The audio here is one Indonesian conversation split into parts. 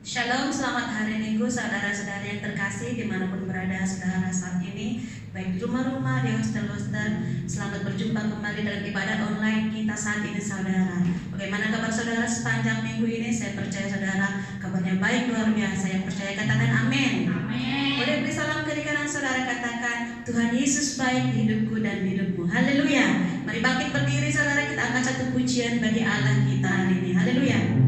Shalom, selamat hari Minggu saudara-saudara yang terkasih dimanapun berada saudara saat ini, baik di rumah-rumah, di hostel-hostel. Selamat berjumpa kembali dalam ibadah online kita saat ini saudara. Bagaimana kabar saudara sepanjang minggu ini? Saya percaya saudara kabarnya baik luar biasa. Yang percaya katakan amin. Amin. Boleh beri salam kiri kanan saudara, katakan Tuhan Yesus baik di hidupku dan di hidupmu. Haleluya. Mari bangkit berdiri saudara, kita angkat satu pujian bagi Allah kita hari ini. Haleluya.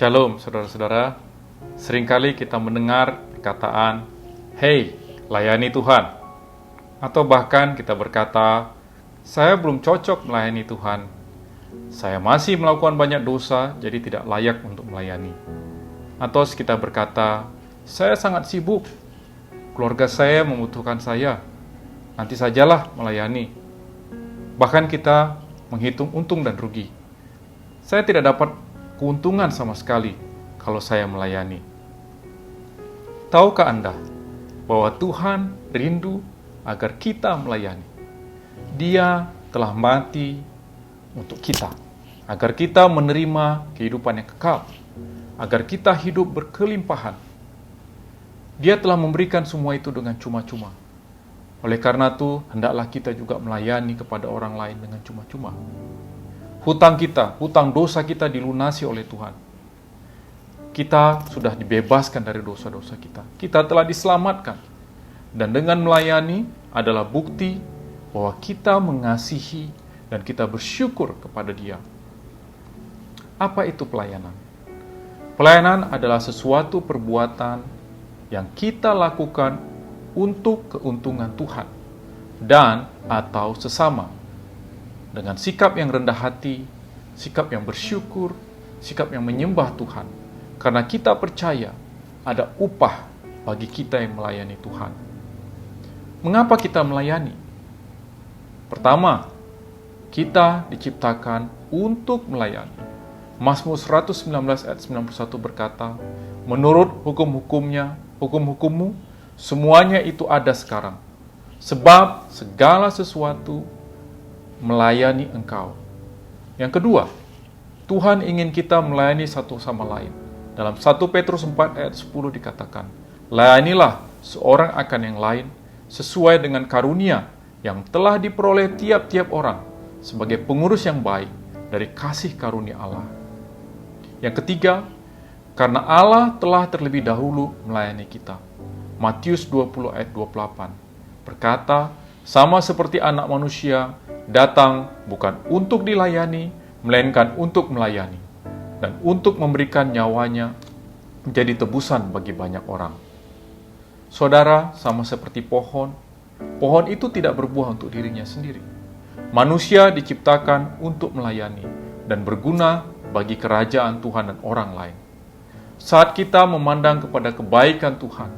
Shalom saudara-saudara. Seringkali kita mendengar perkataan, "Hey, layani Tuhan." Atau bahkan kita berkata, "Saya belum cocok melayani Tuhan. Saya masih melakukan banyak dosa, jadi tidak layak untuk melayani." Atau kita berkata, "Saya sangat sibuk. Keluarga saya membutuhkan saya. Nanti sajalah melayani." Bahkan kita menghitung untung dan rugi. Saya tidak dapat keuntungan sama sekali kalau saya melayani. Tahukah Anda bahwa Tuhan rindu agar kita melayani? Dia telah mati untuk kita, agar kita menerima kehidupan yang kekal, agar kita hidup berkelimpahan. Dia telah memberikan semua itu dengan cuma-cuma. Oleh karena itu, hendaklah kita juga melayani kepada orang lain dengan cuma-cuma. Hutang kita, hutang dosa kita dilunasi oleh Tuhan. Kita sudah dibebaskan dari dosa-dosa kita. Kita telah diselamatkan. Dan dengan melayani adalah bukti bahwa kita mengasihi dan kita bersyukur kepada Dia. Apa itu pelayanan? Pelayanan adalah sesuatu perbuatan yang kita lakukan untuk keuntungan Tuhan dan atau sesama. Dengan sikap yang rendah hati, sikap yang bersyukur, sikap yang menyembah Tuhan. Karena kita percaya ada upah bagi kita yang melayani Tuhan. Mengapa kita melayani? Pertama, kita diciptakan untuk melayani. Mazmur 119 ayat 91 berkata, "Menurut hukum-hukummu, semuanya itu ada sekarang. Sebab segala sesuatu melayani Engkau." Yang kedua, Tuhan ingin kita melayani satu sama lain. Dalam 1 Petrus 4 ayat 10 dikatakan, "Layanilah seorang akan yang lain sesuai dengan karunia yang telah diperoleh tiap-tiap orang sebagai pengurus yang baik dari kasih karunia Allah." Yang ketiga, karena Allah telah terlebih dahulu melayani kita. Matius 20 ayat 28 berkata, "Sama seperti Anak Manusia datang bukan untuk dilayani, melainkan untuk melayani, dan untuk memberikan nyawanya menjadi tebusan bagi banyak orang." Saudara, sama seperti pohon itu tidak berbuah untuk dirinya sendiri. Manusia diciptakan untuk melayani dan berguna bagi kerajaan Tuhan dan orang lain. Saat kita memandang kepada kebaikan Tuhan,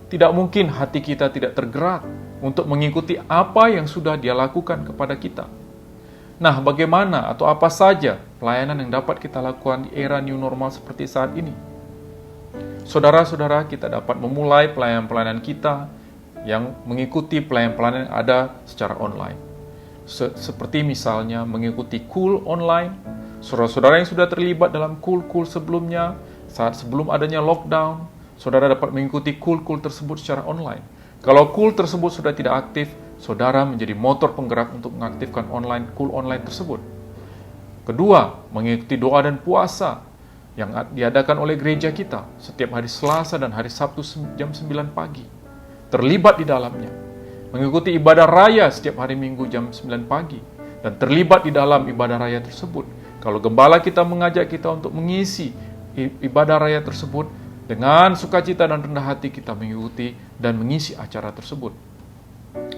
tidak mungkin hati kita tidak tergerak untuk mengikuti apa yang sudah Dia lakukan kepada kita. Nah, bagaimana atau apa saja pelayanan yang dapat kita lakukan di era new normal seperti saat ini? Saudara-saudara, kita dapat memulai pelayanan-pelayanan kita yang mengikuti pelayanan-pelayanan yang ada secara online. Seperti misalnya mengikuti KUL online. Saudara-saudara yang sudah terlibat dalam KUL-KUL sebelumnya, saat sebelum adanya lockdown, saudara dapat mengikuti KUL-KUL tersebut secara online. Kalau KUL tersebut sudah tidak aktif, saudara menjadi motor penggerak untuk mengaktifkan KUL online tersebut. Kedua, mengikuti doa dan puasa yang diadakan oleh gereja kita setiap hari Selasa dan hari Sabtu jam 9 pagi. Terlibat di dalamnya. Mengikuti ibadah raya setiap hari Minggu jam 9 pagi. Dan terlibat di dalam ibadah raya tersebut. Kalau gembala kita mengajak kita untuk mengisi ibadah raya tersebut, dengan sukacita dan rendah hati kita mengikuti dan mengisi acara tersebut.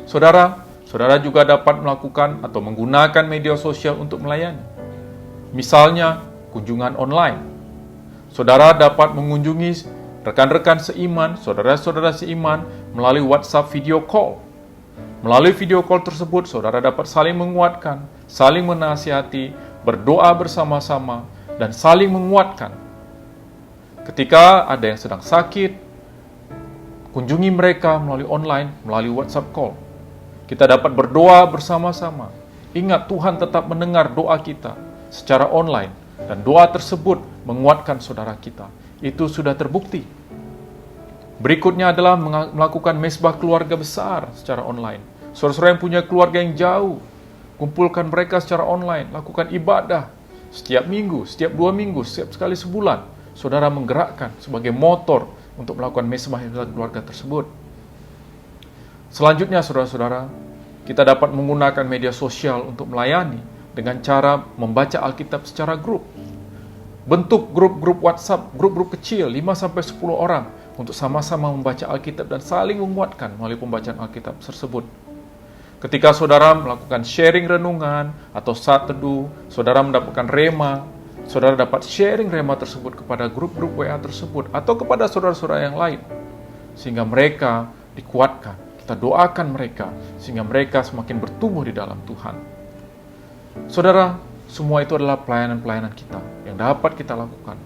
Saudara juga dapat melakukan atau menggunakan media sosial untuk melayani. Misalnya, kunjungan online. Saudara dapat mengunjungi rekan-rekan seiman, saudara-saudara seiman melalui WhatsApp video call. Melalui video call tersebut, saudara dapat saling menguatkan, saling menasihati, berdoa bersama-sama, dan saling menguatkan. Ketika ada yang sedang sakit, kunjungi mereka melalui online, melalui WhatsApp call. Kita dapat berdoa bersama-sama. Ingat, Tuhan tetap mendengar doa kita secara online, dan doa tersebut menguatkan saudara kita. Itu sudah terbukti. Berikutnya adalah melakukan mesbah keluarga besar secara online. Saudara-saudara yang punya keluarga yang jauh, kumpulkan mereka secara online, lakukan ibadah setiap minggu, setiap 2 minggu, setiap sekali sebulan. Saudara menggerakkan sebagai motor untuk melakukan mesbah keluarga tersebut. Selanjutnya, saudara-saudara, kita dapat menggunakan media sosial untuk melayani dengan cara membaca Alkitab secara grup. Bentuk grup-grup WhatsApp, grup-grup kecil 5-10 orang untuk sama-sama membaca Alkitab dan saling menguatkan melalui pembacaan Alkitab tersebut. Ketika saudara melakukan sharing renungan atau saat teduh, saudara mendapatkan rema, saudara dapat sharing rema tersebut kepada grup-grup WA tersebut atau kepada saudara-saudara yang lain, sehingga mereka dikuatkan. Kita doakan mereka sehingga mereka semakin bertumbuh di dalam Tuhan. Saudara, semua itu adalah pelayanan-pelayanan kita yang dapat kita lakukan.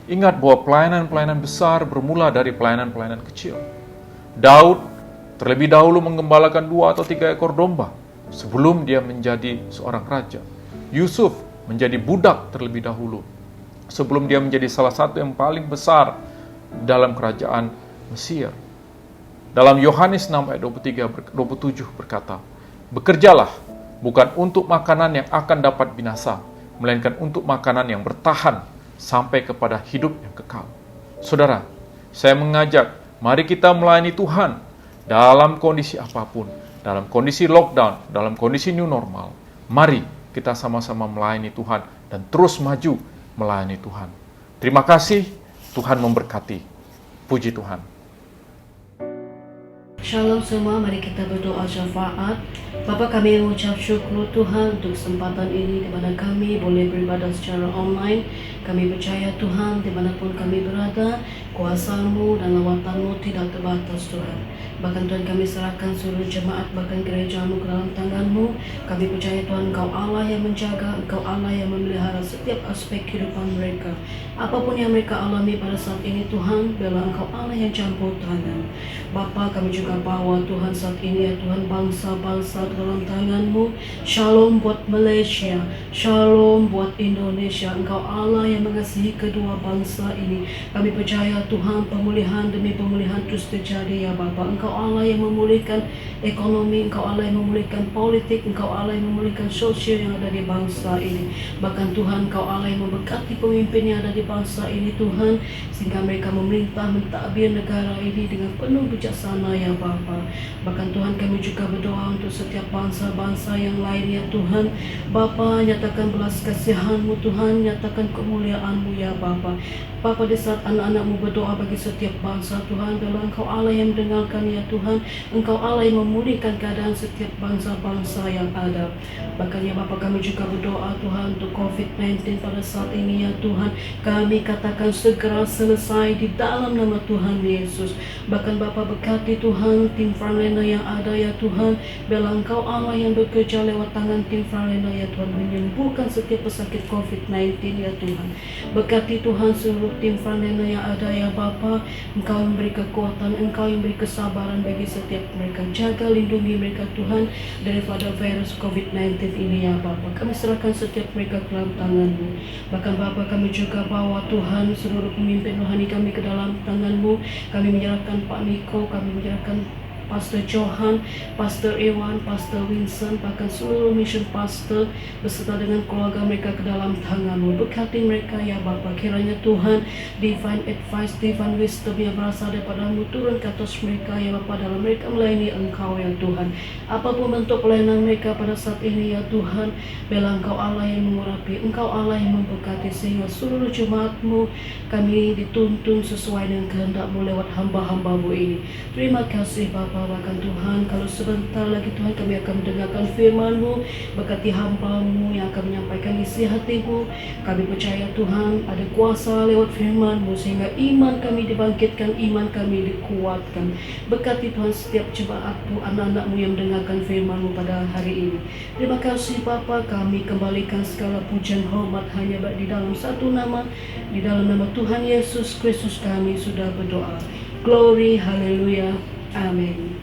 Ingat bahwa pelayanan-pelayanan besar bermula dari pelayanan-pelayanan kecil. Daud terlebih dahulu menggembalakan 2 atau 3 ekor domba sebelum dia menjadi seorang raja. Yusuf menjadi budak terlebih dahulu sebelum dia menjadi salah satu yang paling besar dalam kerajaan Mesir. Dalam Yohanes 6 ayat 27 berkata, "Bekerjalah bukan untuk makanan yang akan dapat binasa, melainkan untuk makanan yang bertahan sampai kepada hidup yang kekal." Saudara, saya mengajak, mari kita melayani Tuhan dalam kondisi apapun, dalam kondisi lockdown, dalam kondisi new normal. Mari kita sama-sama melayani Tuhan dan terus maju melayani Tuhan. Terima kasih, Tuhan memberkati. Puji Tuhan. Shalom semua, mari kita berdoa syafaat. Bapa, kami mengucap syukur Tuhan untuk kesempatan ini di mana kami boleh beribadah secara online. Kami percaya Tuhan, dimanapun kami berada, kuasa-Mu dan lawatan-Mu tidak terbatas Tuhan. Bahkan Tuhan, kami serahkan seluruh jemaat, bahkan gereja-Mu ke dalam tangan-Mu. Kami percaya Tuhan, Engkau Allah yang menjaga, Engkau Allah yang memelihara setiap aspek kehidupan mereka. Apapun yang mereka alami pada saat ini Tuhan, biarlah Engkau Allah yang campur tangan. Bapa, kami juga bawa Tuhan saat ini ya Tuhan, bangsa-bangsa dalam tangan-Mu. Shalom buat Malaysia, shalom buat Indonesia. Engkau Allah yang mengasihi kedua bangsa ini. Kami percaya Tuhan, pemulihan demi pemulihan terus terjadi ya Bapa. Engkau Allah yang memulihkan ekonomi, Engkau Allah yang memulihkan politik, Engkau Allah yang memulihkan sosial yang ada di bangsa ini. Bahkan Tuhan, Engkau Allah yang memberkati pemimpin yang ada di bangsa ini Tuhan, sehingga mereka memerintah mentadbir negara ini dengan penuh bijaksana ya Bapa. Bahkan Tuhan, kami juga berdoa untuk setiap bangsa-bangsa yang lain ya Tuhan. Bapa, nyatakan belas kasihan-Mu Tuhan, nyatakan kemuliaan-Mu ya Bapa. Bapa, di saat anak-anak-Mu berdoa bagi setiap bangsa Tuhan, biarlah Engkau Allah yang mendengarkan ya Tuhan. Engkau Allah yang memulihkan keadaan setiap bangsa-bangsa yang ada. Bahkan ya Bapa, kami juga berdoa Tuhan untuk COVID-19 pada saat ini ya Tuhan. Kami katakan segera selesai di dalam nama Tuhan Yesus. Bahkan Bapa, berkati Tuhan tim Farlena yang ada ya Tuhan. Biarlah Engkau Allah yang bekerja lewat tangan tim Farlena ya Tuhan, menyembuhkan setiap pesakit COVID-19 ya Tuhan. Berkati Tuhan seluruh tim Farlena yang ada ya Bapa. Engkau yang beri kekuatan, Engkau yang beri kesabaran bagi setiap mereka. Jaga, lindungi mereka Tuhan daripada virus COVID-19 ini ya Bapa. Kami serahkan setiap mereka ke dalam tangan-Mu. Bahkan Bapa, kami juga bawa Tuhan seluruh pemimpin rohani kami ke dalam tangan-Mu. Kami menyerahkan Pak Niko, kami menyerahkan Pastor Johan, Pastor Ewan, Pastor Vincent, bahkan seluruh mission pastor beserta dengan keluarga mereka ke dalam tangan-Mu. Berkati mereka ya Bapa. Kiranya Tuhan, divine advice, divine wisdom yang berasal daripada-Mu turun ke atas mereka ya Bapa, dalam mereka melayani Engkau ya Tuhan. Apapun bentuk pelayanan mereka pada saat ini ya Tuhan, biarlah Engkau Allah yang mengurapi, Engkau Allah yang memberkati, sehingga seluruh jemaat-Mu kami dituntun sesuai dengan kehendak-Mu lewat hamba-hamba-Mu ini. Terima kasih Bapa. Bahkan Tuhan, kalau sebentar lagi Tuhan kami akan mendengarkan firman-Mu, berkati hamba-Mu yang akan menyampaikan isi hati-Mu. Kami percaya Tuhan ada kuasa lewat firman-Mu, sehingga iman kami dibangkitkan, iman kami dikuatkan. Berkati Tuhan setiap jemaat-Mu, anak-anak-Mu yang mendengarkan firman-Mu pada hari ini. Terima kasih Bapa, kami kembalikan segala pujian hormat hanya di dalam satu nama, di dalam nama Tuhan Yesus Kristus kami sudah berdoa. Glory, haleluya. Amin.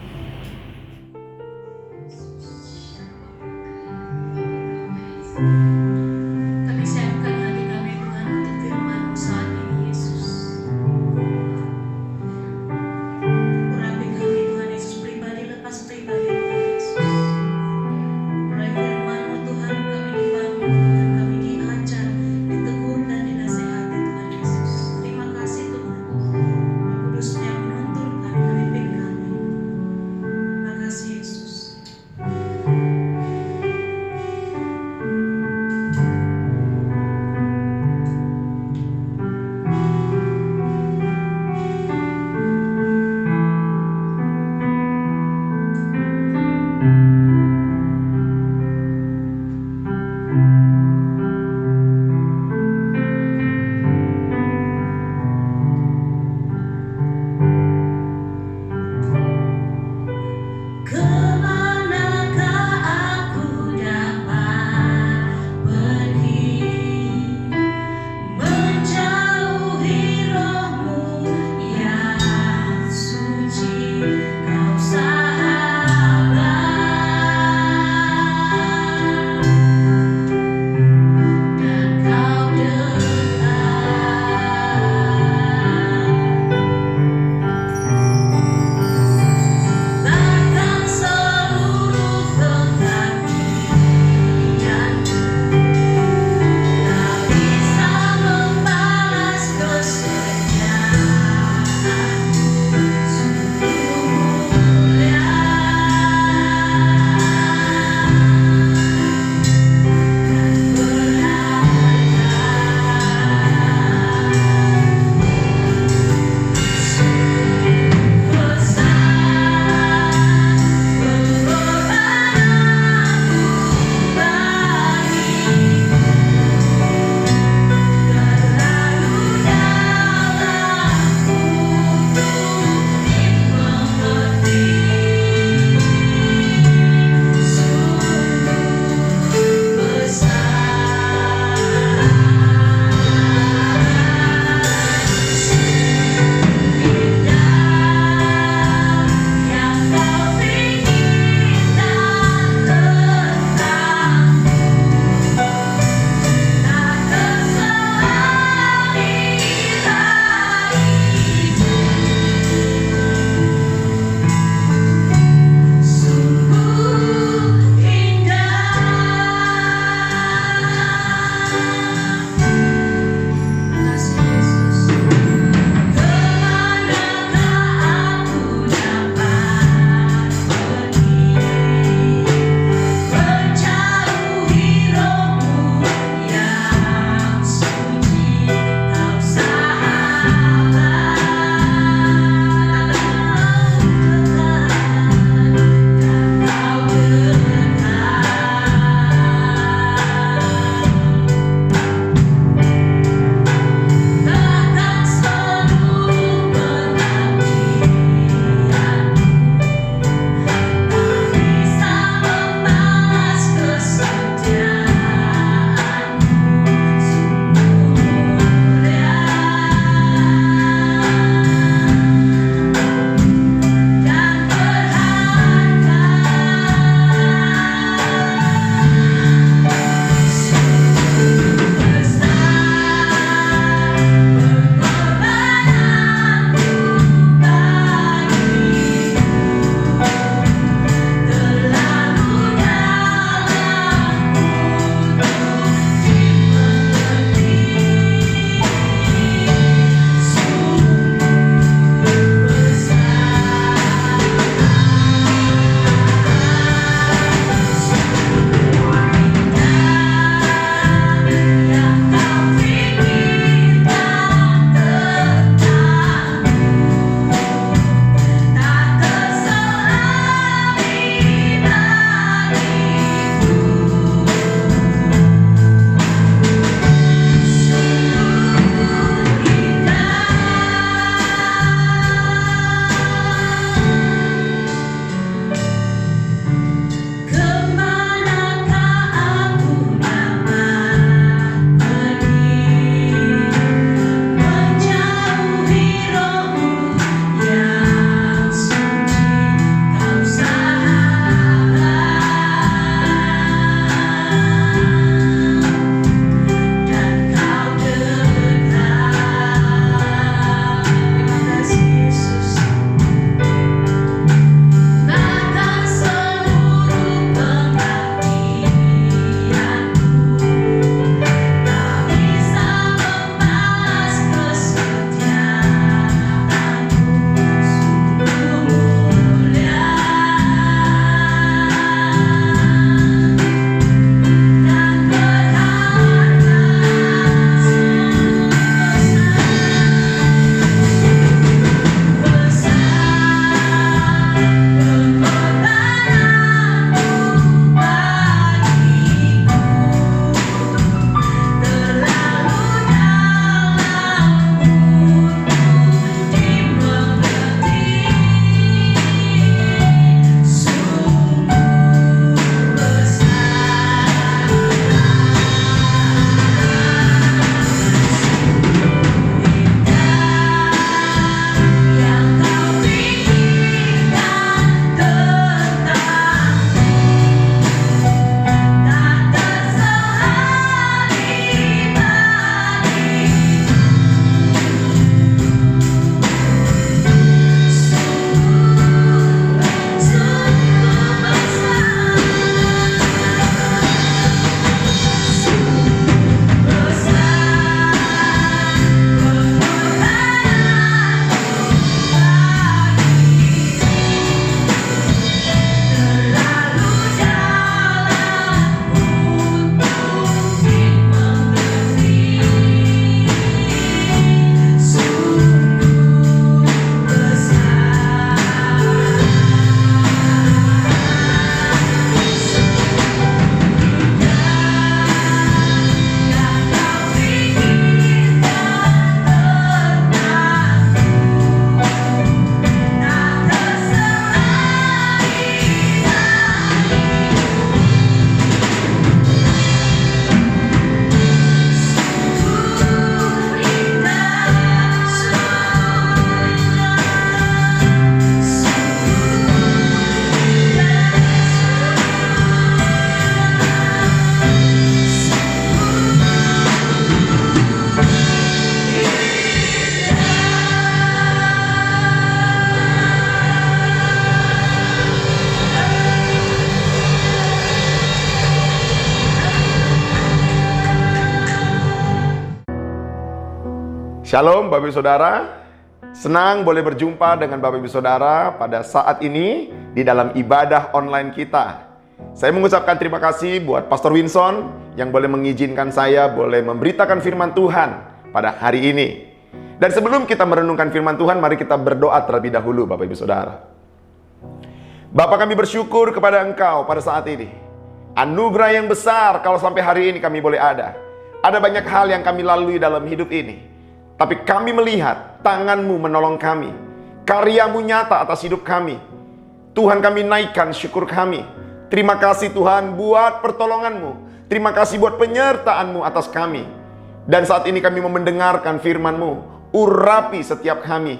Kami siapkan hati kami Tuhan untuk firman-Mu saat ini Yesus. Urapi kami Tuhan Yesus, pribadi lepas pribadi Tuhan Yesus. Mulai firman-Mu Tuhan, kami dibangun, Tuhan, kami diajar, ditegur dan dinasehati Tuhan Yesus. Terima kasih Tuhan. Roh Kudus yang menuntun kami, memimpin kami. Terima kasih Yesus. Kemanakah aku dapat pergi, menjauhi rohmu yang suci, kau sahabat. Shalom Bapak Ibu Saudara. Senang boleh berjumpa dengan Bapak Ibu Saudara pada saat ini di dalam ibadah online kita. Saya mengucapkan terima kasih buat Pastor Winson yang boleh mengizinkan saya boleh memberitakan firman Tuhan pada hari ini. Dan sebelum kita merenungkan firman Tuhan, mari kita berdoa terlebih dahulu Bapak Ibu Saudara. Bapa, kami bersyukur kepada Engkau pada saat ini. Anugerah yang besar kalau sampai hari ini kami boleh ada. Ada banyak hal yang kami lalui dalam hidup ini. Tapi kami melihat tangan-Mu menolong kami. Karya-Mu nyata atas hidup kami. Tuhan, kami naikkan syukur kami. Terima kasih Tuhan buat pertolongan-Mu. Terima kasih buat penyertaan-Mu atas kami. Dan saat ini kami mau mendengarkan firman-Mu. Urapi setiap kami.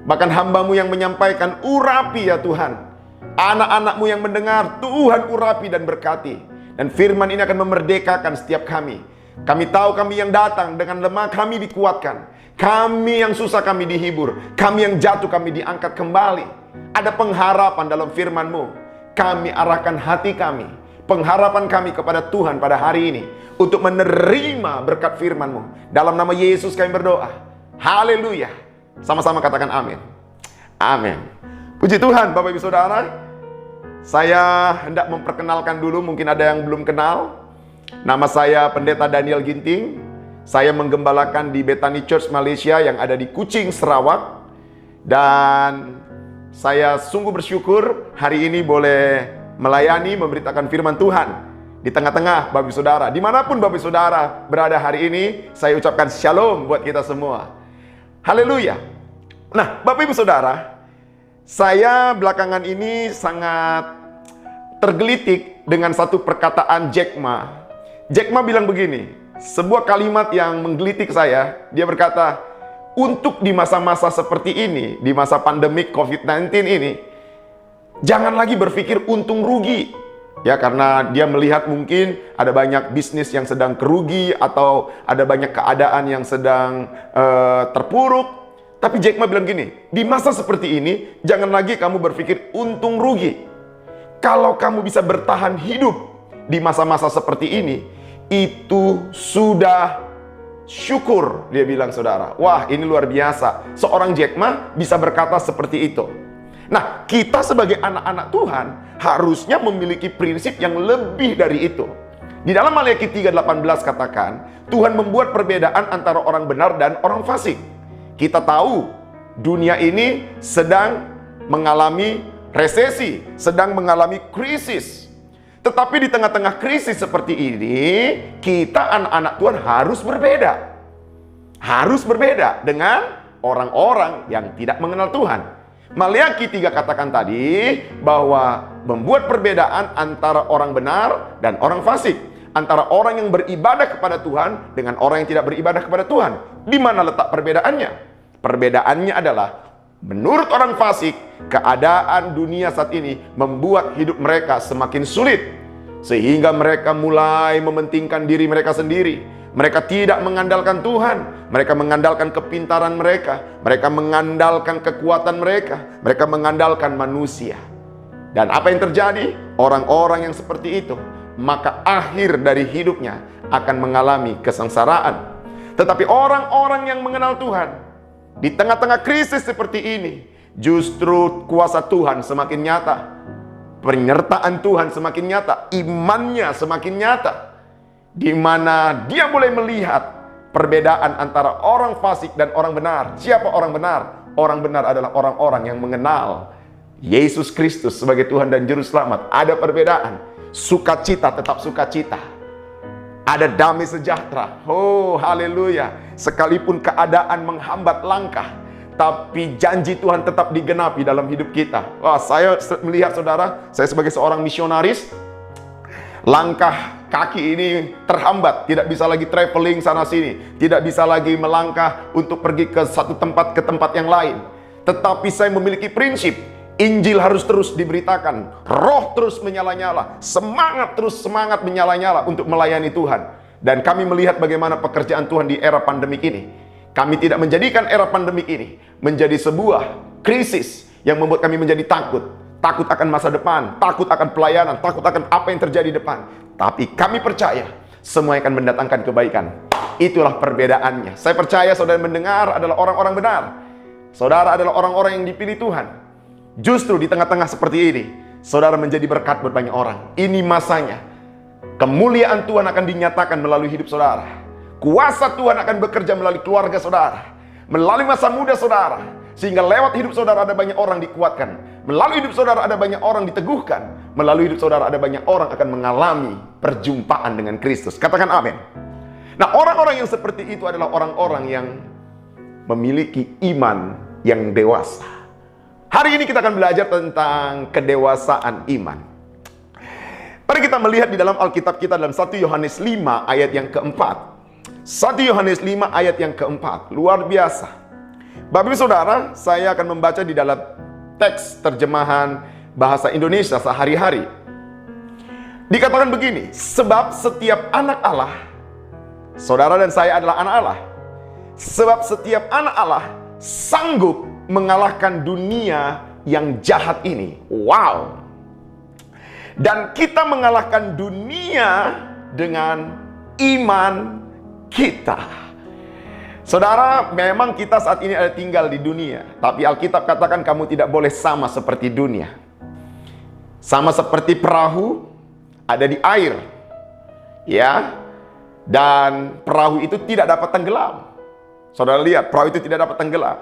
Bahkan hamba-Mu yang menyampaikan, urapi ya Tuhan. Anak-anak-Mu yang mendengar, Tuhan urapi dan berkati. Dan firman ini akan memerdekakan setiap kami. Kami tahu kami yang datang dengan lemah kami dikuatkan. Kami yang susah kami dihibur. Kami yang jatuh kami diangkat kembali. Ada pengharapan dalam firman-Mu. Kami arahkan hati kami, pengharapan kami kepada Tuhan pada hari ini. Untuk menerima berkat firman-Mu. Dalam nama Yesus kami berdoa. Haleluya. Sama-sama katakan amin. Amin. Puji Tuhan Bapak Ibu Saudara. Saya hendak memperkenalkan dulu, mungkin ada yang belum kenal. Nama saya Pendeta Daniel Ginting. Saya menggembalakan di Bethany Church Malaysia yang ada di Kuching, Sarawak. Dan saya sungguh bersyukur hari ini boleh melayani, memberitakan firman Tuhan di tengah-tengah Bapak Ibu Saudara. Dimanapun Bapak Ibu Saudara berada hari ini, saya ucapkan shalom buat kita semua. Haleluya. Nah, Bapak Ibu Saudara, saya belakangan ini sangat tergelitik dengan satu perkataan Jack Ma. Jack Ma bilang begini, sebuah kalimat yang menggelitik saya. Dia berkata, untuk di masa-masa seperti ini, di masa pandemik COVID-19 ini, jangan lagi berpikir untung rugi. Ya, karena dia melihat mungkin ada banyak bisnis yang sedang kerugi atau ada banyak keadaan yang sedang terpuruk. Tapi Jack Ma bilang gini, di masa seperti ini, jangan lagi kamu berpikir untung rugi. Kalau kamu bisa bertahan hidup di masa-masa seperti ini, itu sudah syukur, dia bilang saudara. Wah, ini luar biasa. Seorang Jack Ma bisa berkata seperti itu. Nah, kita sebagai anak-anak Tuhan harusnya memiliki prinsip yang lebih dari itu. Di dalam Maleakhi 3:18 katakan, Tuhan membuat perbedaan antara orang benar dan orang fasik. Kita tahu dunia ini sedang mengalami resesi, sedang mengalami krisis. Tetapi di tengah-tengah krisis seperti ini, kita anak-anak Tuhan harus berbeda. Harus berbeda dengan orang-orang yang tidak mengenal Tuhan. Maleakhi 3 katakan tadi bahwa membuat perbedaan antara orang benar dan orang fasik. Antara orang yang beribadah kepada Tuhan dengan orang yang tidak beribadah kepada Tuhan. Di mana letak perbedaannya? Perbedaannya adalah menurut orang fasik, keadaan dunia saat ini membuat hidup mereka semakin sulit. Sehingga mereka mulai mementingkan diri mereka sendiri. Mereka tidak mengandalkan Tuhan. Mereka mengandalkan kepintaran mereka. Mereka mengandalkan kekuatan mereka. Mereka mengandalkan manusia. Dan apa yang terjadi? Orang-orang yang seperti itu, maka akhir dari hidupnya akan mengalami kesengsaraan. Tetapi orang-orang yang mengenal Tuhan, di tengah-tengah krisis seperti ini, justru kuasa Tuhan semakin nyata. Penyertaan Tuhan semakin nyata. Imannya semakin nyata. Di mana dia boleh melihat perbedaan antara orang fasik dan orang benar. Siapa orang benar? Orang benar adalah orang-orang yang mengenal Yesus Kristus sebagai Tuhan dan Juru Selamat. Ada perbedaan. Sukacita tetap sukacita. Ada damai sejahtera. Oh, haleluya. Sekalipun keadaan menghambat langkah, tapi janji Tuhan tetap digenapi dalam hidup kita. Wah, saya melihat saudara, saya sebagai seorang misionaris, langkah kaki ini terhambat, tidak bisa lagi traveling sana sini, tidak bisa lagi melangkah untuk pergi ke satu tempat ke tempat yang lain. Tetapi saya memiliki prinsip, Injil harus terus diberitakan, roh terus menyala-nyala, semangat terus semangat menyala-nyala untuk melayani Tuhan. Dan kami melihat bagaimana pekerjaan Tuhan di era pandemik ini. Kami tidak menjadikan era pandemik ini menjadi sebuah krisis yang membuat kami menjadi takut. Takut akan masa depan, takut akan pelayanan, takut akan apa yang terjadi di depan. Tapi kami percaya semua akan mendatangkan kebaikan. Itulah perbedaannya. Saya percaya saudara mendengar adalah orang-orang benar. Saudara adalah orang-orang yang dipilih Tuhan. Justru di tengah-tengah seperti ini, saudara menjadi berkat buat banyak orang. Ini masanya. Kemuliaan Tuhan akan dinyatakan melalui hidup saudara. Kuasa Tuhan akan bekerja melalui keluarga saudara, melalui masa muda saudara, sehingga lewat hidup saudara ada banyak orang dikuatkan. Melalui hidup saudara ada banyak orang diteguhkan. Melalui hidup saudara ada banyak orang akan mengalami perjumpaan dengan Kristus. Katakan amin. Nah, orang-orang yang seperti itu adalah orang-orang yang memiliki iman yang dewasa. Hari ini kita akan belajar tentang kedewasaan iman. Mari kita melihat di dalam Alkitab kita dalam 1 Yohanes 5 ayat yang keempat. 1 Yohanes 5 ayat yang keempat. Luar biasa. Bapak Ibu Saudara, saya akan membaca di dalam teks terjemahan bahasa Indonesia sehari-hari. Dikatakan begini, sebab setiap anak Allah, saudara dan saya adalah anak Allah. Sebab setiap anak Allah sanggup mengalahkan dunia yang jahat ini. Wow. Dan kita mengalahkan dunia dengan iman kita. Saudara, memang kita saat ini ada tinggal di dunia. Tapi Alkitab katakan kamu tidak boleh sama seperti dunia. Sama seperti perahu ada di air. Ya. Dan perahu itu tidak dapat tenggelam. Saudara lihat, perahu itu tidak dapat tenggelam.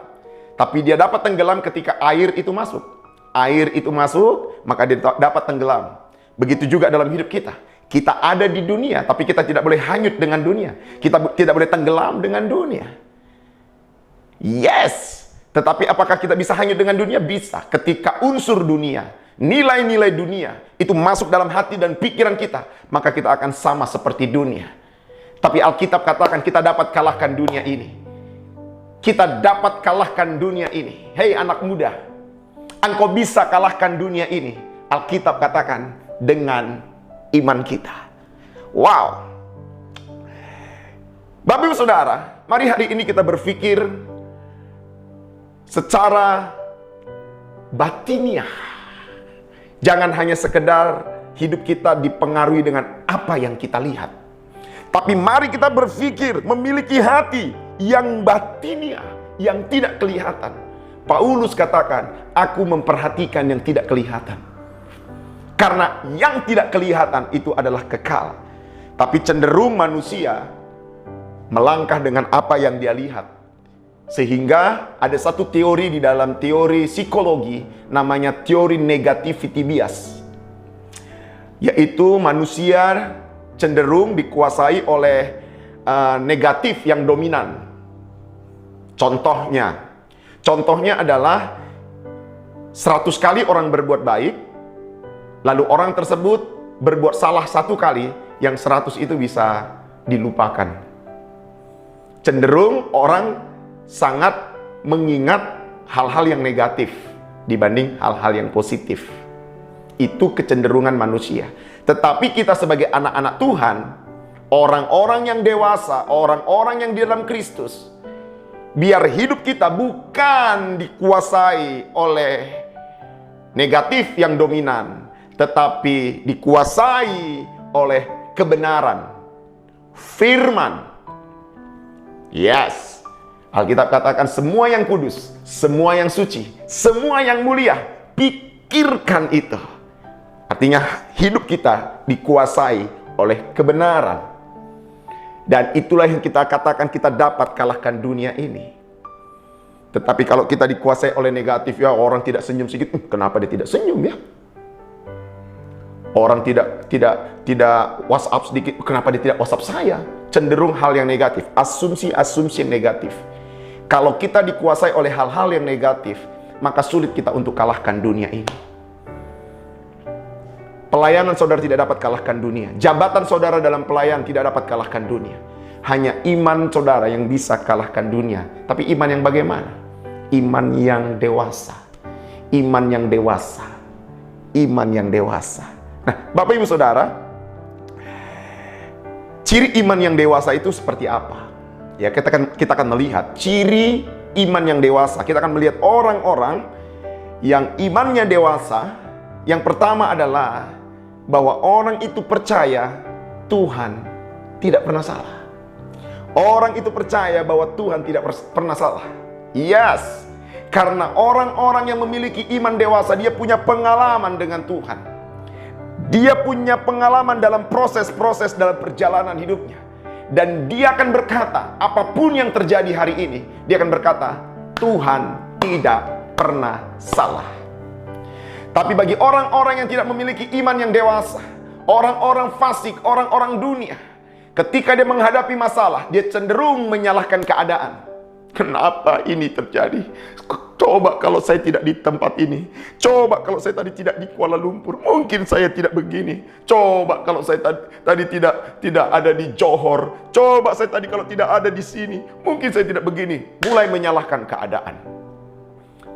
Tapi dia dapat tenggelam ketika air itu masuk. Air itu masuk, maka dia dapat tenggelam. Begitu juga dalam hidup kita. Kita ada di dunia, tapi kita tidak boleh hanyut dengan dunia. Kita tidak boleh tenggelam dengan dunia. Yes! Tetapi apakah kita bisa hanyut dengan dunia? Bisa. Ketika unsur dunia, nilai-nilai dunia, itu masuk dalam hati dan pikiran kita, maka kita akan sama seperti dunia. Tapi Alkitab katakan kita dapat kalahkan dunia ini. Kita dapat kalahkan dunia ini. Hei anak muda, engkau bisa kalahkan dunia ini. Alkitab katakan dengan iman kita. Wow. Bapak Ibu Saudara, mari hari ini kita berpikir secara batiniah. Jangan hanya sekedar hidup kita dipengaruhi dengan apa yang kita lihat. Tapi mari kita berpikir memiliki hati yang batiniah, yang tidak kelihatan. Paulus katakan, aku memperhatikan yang tidak kelihatan. Karena yang tidak kelihatan itu adalah kekal. Tapi cenderung manusia melangkah dengan apa yang dia lihat. Sehingga ada satu teori di dalam teori psikologi, namanya teori negativity bias. Yaitu manusia cenderung dikuasai oleh negatif yang dominan. Contohnya adalah 100 kali orang berbuat baik, lalu orang tersebut berbuat salah 1 kali, yang 100 itu bisa dilupakan. Cenderung orang sangat mengingat hal-hal yang negatif dibanding hal-hal yang positif. Itu kecenderungan manusia. Tetapi kita sebagai anak-anak Tuhan, orang-orang yang dewasa, orang-orang yang di dalam Kristus, biar hidup kita bukan dikuasai oleh negatif yang dominan, tetapi dikuasai oleh kebenaran, firman. Yes, Alkitab katakan semua yang kudus, semua yang suci, semua yang mulia, pikirkan itu. Artinya hidup kita dikuasai oleh kebenaran. Dan itulah yang kita katakan kita dapat kalahkan dunia ini. Tetapi kalau kita dikuasai oleh negatif, ya orang tidak senyum sedikit, kenapa dia tidak senyum ya? Orang tidak WhatsApp sedikit, kenapa dia tidak WhatsApp saya? Cenderung hal yang negatif, asumsi-asumsi yang negatif. Kalau kita dikuasai oleh hal-hal yang negatif, maka sulit kita untuk kalahkan dunia ini. Pelayanan saudara tidak dapat kalahkan dunia. Jabatan saudara dalam pelayanan tidak dapat kalahkan dunia. Hanya iman saudara yang bisa kalahkan dunia. Tapi iman yang bagaimana? Iman yang dewasa. Iman yang dewasa. Iman yang dewasa. Nah, Bapak Ibu Saudara, ciri iman yang dewasa itu seperti apa? Ya, kita akan melihat ciri iman yang dewasa. Kita akan melihat orang-orang yang imannya dewasa. Yang pertama adalah bahwa orang itu percaya Tuhan tidak pernah salah. Orang itu percaya bahwa Tuhan tidak pernah salah. Yes, karena orang-orang yang memiliki iman dewasa, dia punya pengalaman dengan Tuhan. Dia punya pengalaman dalam proses-proses dalam perjalanan hidupnya. Dan dia akan berkata, apapun yang terjadi hari ini, dia akan berkata, Tuhan tidak pernah salah. Tapi bagi orang-orang yang tidak memiliki iman yang dewasa, orang-orang fasik, orang-orang dunia, ketika dia menghadapi masalah, dia cenderung menyalahkan keadaan. Kenapa ini terjadi? Coba kalau saya tidak di tempat ini. Coba kalau saya tadi tidak di Kuala Lumpur, mungkin saya tidak begini. Coba kalau saya tadi tidak ada di Johor. Coba saya tadi kalau tidak ada di sini, mungkin saya tidak begini. Mulai menyalahkan keadaan.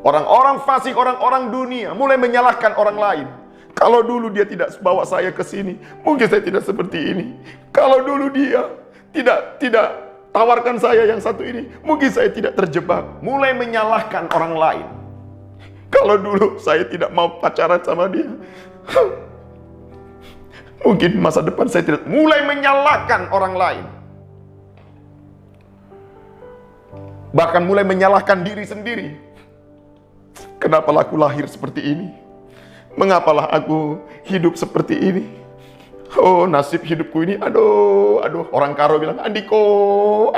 Orang-orang fasik, orang-orang dunia mulai menyalahkan orang lain. Kalau dulu dia tidak bawa saya ke sini, mungkin saya tidak seperti ini. Kalau dulu dia tidak tawarkan saya yang satu ini, mungkin saya tidak terjebak. Mulai menyalahkan orang lain. Kalau dulu saya tidak mau pacaran sama dia, mungkin masa depan saya tidak. Mulai menyalahkan orang lain. Bahkan mulai menyalahkan diri sendiri. Kenapalah aku lahir seperti ini? Mengapalah aku hidup seperti ini? Oh, nasib hidupku ini, aduh. Orang Karo bilang, Andiko.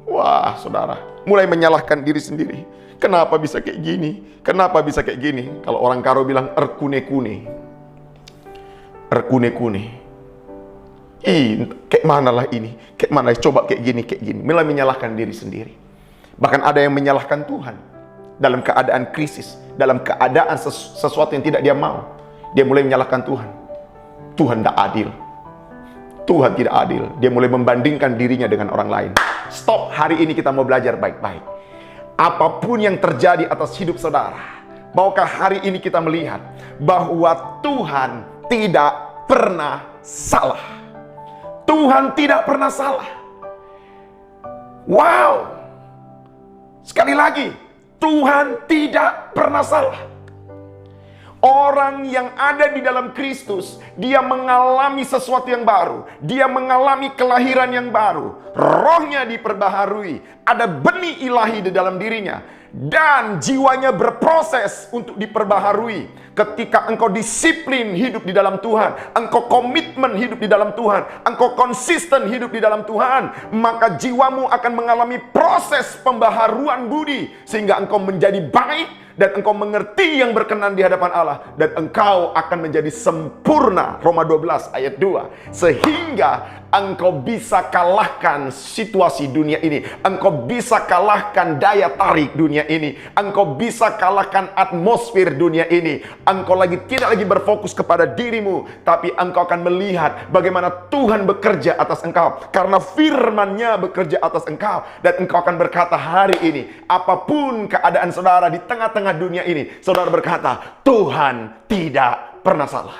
Wah, saudara, mulai menyalahkan diri sendiri. Kenapa bisa kayak gini? Kenapa bisa kayak gini? Kalau orang Karo bilang, erkune-kune. Kayak mana lah ini? Kayak mana? Coba kayak gini. Mulai menyalahkan diri sendiri. Bahkan ada yang menyalahkan Tuhan. Dalam keadaan krisis, dalam keadaan sesuatu yang tidak dia mau, dia mulai menyalahkan Tuhan. Tuhan tidak adil. Tuhan tidak adil. Dia mulai membandingkan dirinya dengan orang lain. Stop, hari ini kita mau belajar baik-baik. Apapun yang terjadi atas hidup saudara, maukah hari ini kita melihat bahwa Tuhan tidak pernah salah. Tuhan tidak pernah salah. Wow. Sekali lagi, Tuhan tidak pernah salah. Orang yang ada di dalam Kristus, dia mengalami sesuatu yang baru. Dia mengalami kelahiran yang baru. Rohnya diperbaharui. Ada benih ilahi di dalam dirinya. Dan jiwanya berproses untuk diperbaharui. Ketika engkau disiplin hidup di dalam Tuhan, engkau komitmen hidup di dalam Tuhan, engkau konsisten hidup di dalam Tuhan, maka jiwamu akan mengalami proses pembaharuan budi. Sehingga engkau menjadi baik. Dan engkau mengerti yang berkenan di hadapan Allah. Dan engkau akan menjadi sempurna. Roma 12 ayat 2. Sehingga engkau bisa kalahkan situasi dunia ini. Engkau bisa kalahkan daya tarik dunia ini. Engkau bisa kalahkan atmosfer dunia ini. Engkau tidak lagi berfokus kepada dirimu. Tapi engkau akan melihat bagaimana Tuhan bekerja atas engkau. Karena firman-Nya bekerja atas engkau. Dan engkau akan berkata hari ini, apapun keadaan saudara di tengah-tengah dunia ini, saudara berkata, Tuhan tidak pernah salah.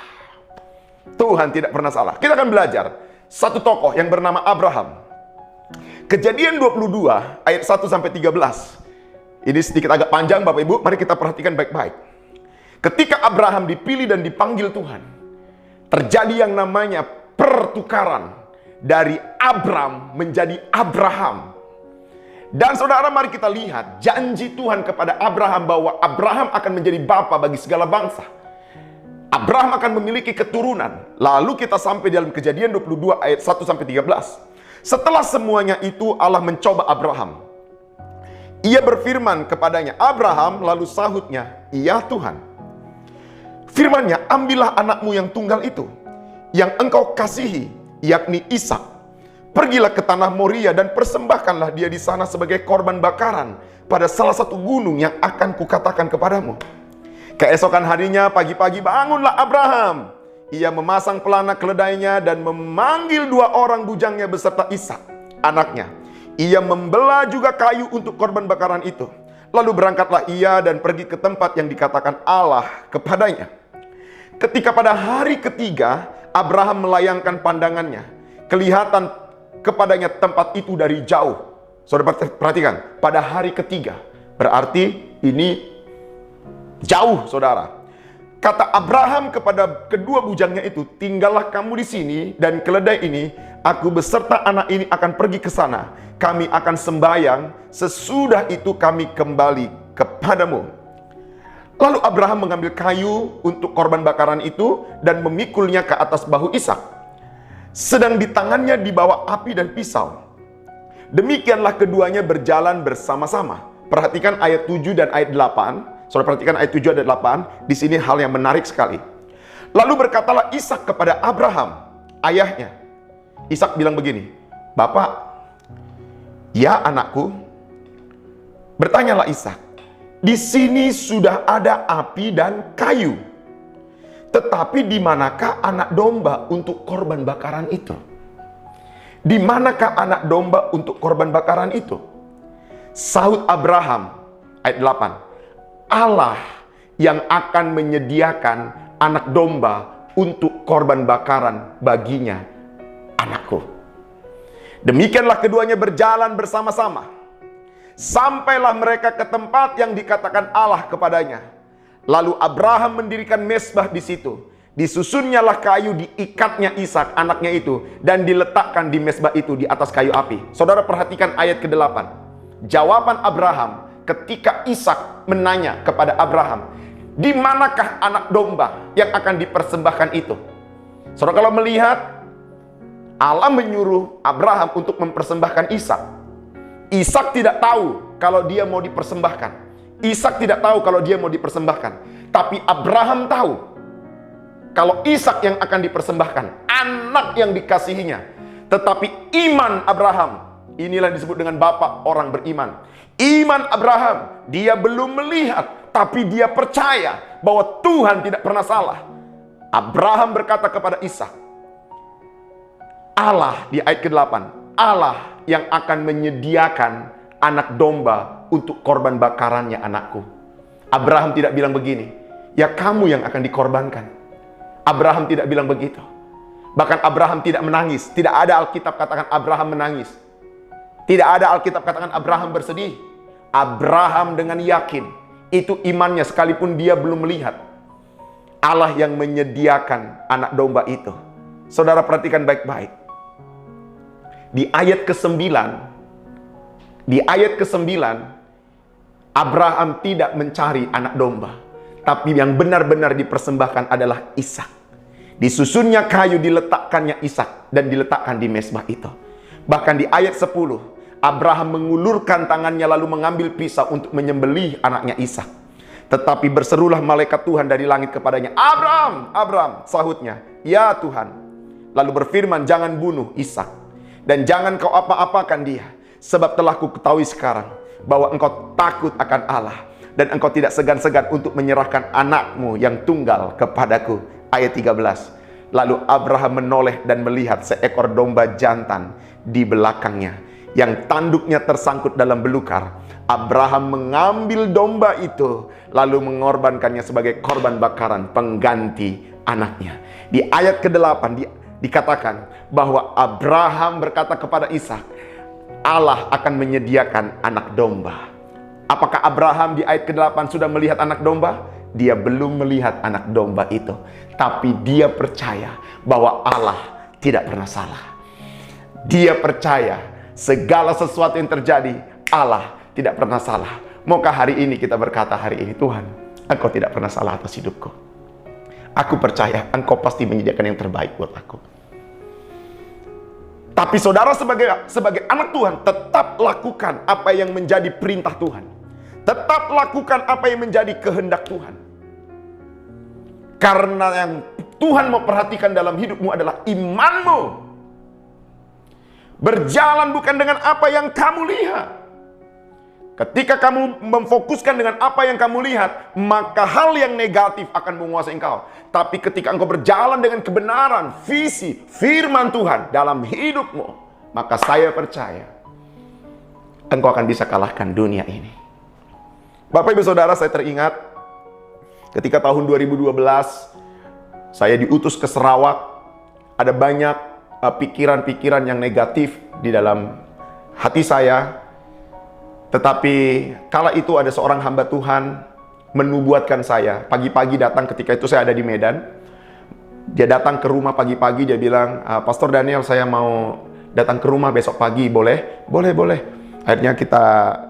Tuhan tidak pernah salah. Kita akan belajar satu tokoh yang bernama Abraham. Kejadian 22 ayat 1 sampai 13. Ini sedikit agak panjang Bapak Ibu, mari kita perhatikan baik-baik. Ketika Abraham dipilih dan dipanggil Tuhan, terjadi yang namanya pertukaran dari Abram menjadi Abraham. Dan saudara, mari kita lihat janji Tuhan kepada Abraham bahwa Abraham akan menjadi bapa bagi segala bangsa. Abraham akan memiliki keturunan. Lalu kita sampai dalam Kejadian 22 ayat 1 sampai 13. Setelah semuanya itu Allah mencoba Abraham. Ia berfirman kepadanya, Abraham, lalu sahutnya, iya Tuhan. Firman-Nya, ambillah anakmu yang tunggal itu, yang engkau kasihi, yakni Ishak. Pergilah ke tanah Moria dan persembahkanlah dia di sana sebagai korban bakaran pada salah satu gunung yang akan kukatakan kepadamu. Keesokan harinya pagi-pagi bangunlah Abraham. Ia memasang pelana keledainya dan memanggil 2 orang bujangnya beserta Ishak, anaknya. Ia membelah juga kayu untuk korban bakaran itu. Lalu berangkatlah ia dan pergi ke tempat yang dikatakan Allah kepadanya. Ketika pada hari ketiga Abraham melayangkan pandangannya, kelihatan kepadanya tempat itu dari jauh. Saudara perhatikan, pada hari ketiga. Berarti ini jauh, saudara. Kata Abraham kepada kedua bujangnya itu, tinggallah kamu di sini dan keledai ini Aku beserta anak ini akan pergi ke sana. Kami akan sembahyang, sesudah itu kami kembali kepadamu. Lalu Abraham mengambil kayu untuk korban bakaran itu dan memikulnya ke atas bahu Ishak. Sedang di tangannya dibawa api dan pisau. Demikianlah keduanya berjalan bersama-sama. Perhatikan ayat 7 dan ayat 8. Saudara perhatikan ayat 7 dan 8. Di sini hal yang menarik sekali. Lalu berkatalah Ishak kepada Abraham, ayahnya. Ishak bilang begini, "Bapak, ya anakku." Bertanyalah Ishak, "Di sini sudah ada api dan kayu. Tetapi di manakah anak domba untuk korban bakaran itu? Di manakah anak domba untuk korban bakaran itu?" Sahut Abraham, ayat 8, "Allah yang akan menyediakan anak domba untuk korban bakaran baginya, anakku." Demikianlah keduanya berjalan bersama-sama. Sampailah mereka ke tempat yang dikatakan Allah kepadanya. Lalu Abraham mendirikan mezbah di situ. Disusunnyalah kayu, diikatnya Ishak anaknya itu, dan diletakkan di mezbah itu di atas kayu api. Saudara perhatikan ayat ke-8. Jawaban Abraham ketika Ishak menanya kepada Abraham, "Di manakah anak domba yang akan dipersembahkan itu?" Saudara kalau melihat, Allah menyuruh Abraham untuk mempersembahkan Ishak. Ishak tidak tahu kalau dia mau dipersembahkan. Ishak tidak tahu kalau dia mau dipersembahkan. Tapi Abraham tahu kalau Ishak yang akan dipersembahkan, anak yang dikasihinya. Tetapi iman Abraham, inilah yang disebut dengan bapak orang beriman. Iman Abraham, dia belum melihat, tapi dia percaya bahwa Tuhan tidak pernah salah. Abraham berkata kepada Ishak, Allah, di ayat ke-8, Allah yang akan menyediakan anak domba untuk korban bakarannya anakku. Abraham tidak bilang begini, "Ya kamu yang akan dikorbankan." Abraham tidak bilang begitu. Bahkan Abraham tidak menangis. Tidak ada Alkitab katakan Abraham menangis. Tidak ada Alkitab katakan Abraham bersedih. Abraham dengan yakin, itu imannya sekalipun dia belum melihat, Allah yang menyediakan anak domba itu. Saudara perhatikan baik-baik. Di ayat ke-9, Abraham tidak mencari anak domba, tapi yang benar-benar dipersembahkan adalah Ishak. Disusunnya kayu, diletakkannya Ishak, dan diletakkan di mezbah itu. Bahkan di ayat 10, Abraham mengulurkan tangannya lalu mengambil pisau untuk menyembelih anaknya Ishak. Tetapi berserulah malaikat Tuhan dari langit kepadanya, "Abraham, Abraham," sahutnya, "Ya Tuhan." Lalu berfirman, "Jangan bunuh Ishak. Dan jangan kau apa-apakan dia. Sebab telah ku ketahui sekarang bahwa engkau takut akan Allah. Dan engkau tidak segan-segan untuk menyerahkan anakmu yang tunggal kepadaku." Ayat 13. Lalu Abraham menoleh dan melihat seekor domba jantan di belakangnya, yang tanduknya tersangkut dalam belukar. Abraham mengambil domba itu, lalu mengorbankannya sebagai korban bakaran pengganti anaknya. Di ayat ke-8 dikatakan bahwa Abraham berkata kepada Ishak, Allah akan menyediakan anak domba. Apakah Abraham di ayat ke-8 sudah melihat anak domba? Dia belum melihat anak domba itu. Tapi dia percaya bahwa Allah tidak pernah salah. Dia percaya segala sesuatu yang terjadi, Allah tidak pernah salah. Maukah hari ini kita berkata hari ini, "Tuhan, Engkau tidak pernah salah atas hidupku. Aku percaya Engkau pasti menyediakan yang terbaik buat aku." Tapi saudara sebagai anak Tuhan, tetap lakukan apa yang menjadi perintah Tuhan. Tetap lakukan apa yang menjadi kehendak Tuhan. Karena yang Tuhan mau perhatikan dalam hidupmu adalah imanmu. Berjalan bukan dengan apa yang kamu lihat. Ketika kamu memfokuskan dengan apa yang kamu lihat, maka hal yang negatif akan menguasai engkau. Tapi ketika engkau berjalan dengan kebenaran, visi, firman Tuhan dalam hidupmu, maka saya percaya engkau akan bisa kalahkan dunia ini. Bapak Ibu Saudara, saya teringat ketika tahun 2012 saya diutus ke Sarawak. Ada banyak pikiran-pikiran yang negatif di dalam hati saya. Tetapi kala itu ada seorang hamba Tuhan menubuatkan saya. Pagi-pagi datang, ketika itu saya ada di Medan. Dia datang ke rumah pagi-pagi, dia bilang, Pastor Daniel, saya mau datang ke rumah besok pagi, boleh? Boleh. Akhirnya kita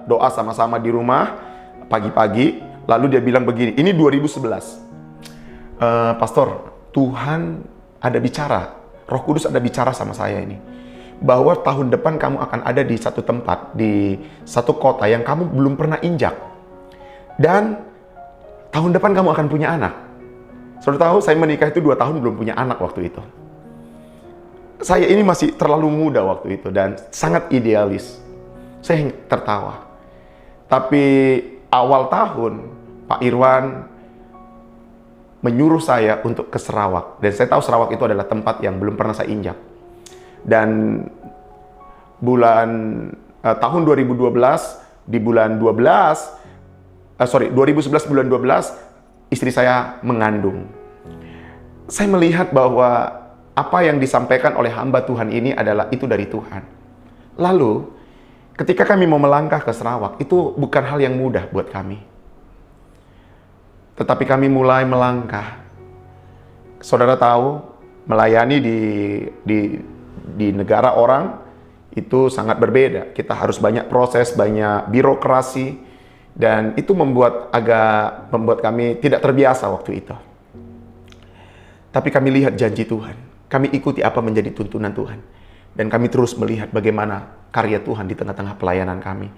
doa sama-sama di rumah pagi-pagi. Lalu dia bilang begini, ini 2011. Pastor, Tuhan ada bicara, Roh Kudus ada bicara sama saya ini, bahwa tahun depan kamu akan ada di satu tempat, di satu kota yang kamu belum pernah injak. Dan tahun depan kamu akan punya anak. Saudara tahu, saya menikah itu 2 tahun belum punya anak waktu itu. Saya ini masih terlalu muda waktu itu dan sangat idealis. Saya tertawa. Tapi awal tahun, Pak Irwan menyuruh saya untuk ke Sarawak. Dan saya tahu Sarawak itu adalah tempat yang belum pernah saya injak. Dan tahun 2012, di bulan 2011 bulan 12, istri saya mengandung. Saya melihat bahwa apa yang disampaikan oleh hamba Tuhan ini adalah itu dari Tuhan. Lalu, ketika kami mau melangkah ke Sarawak, itu bukan hal yang mudah buat kami. Tetapi kami mulai melangkah. Saudara tahu, melayani di negara orang itu sangat berbeda. Kita harus banyak proses, banyak birokrasi, dan itu membuat kami tidak terbiasa waktu itu. Tapi kami lihat janji Tuhan. Kami ikuti apa menjadi tuntunan Tuhan. Dan kami terus melihat bagaimana karya Tuhan di tengah-tengah pelayanan kami.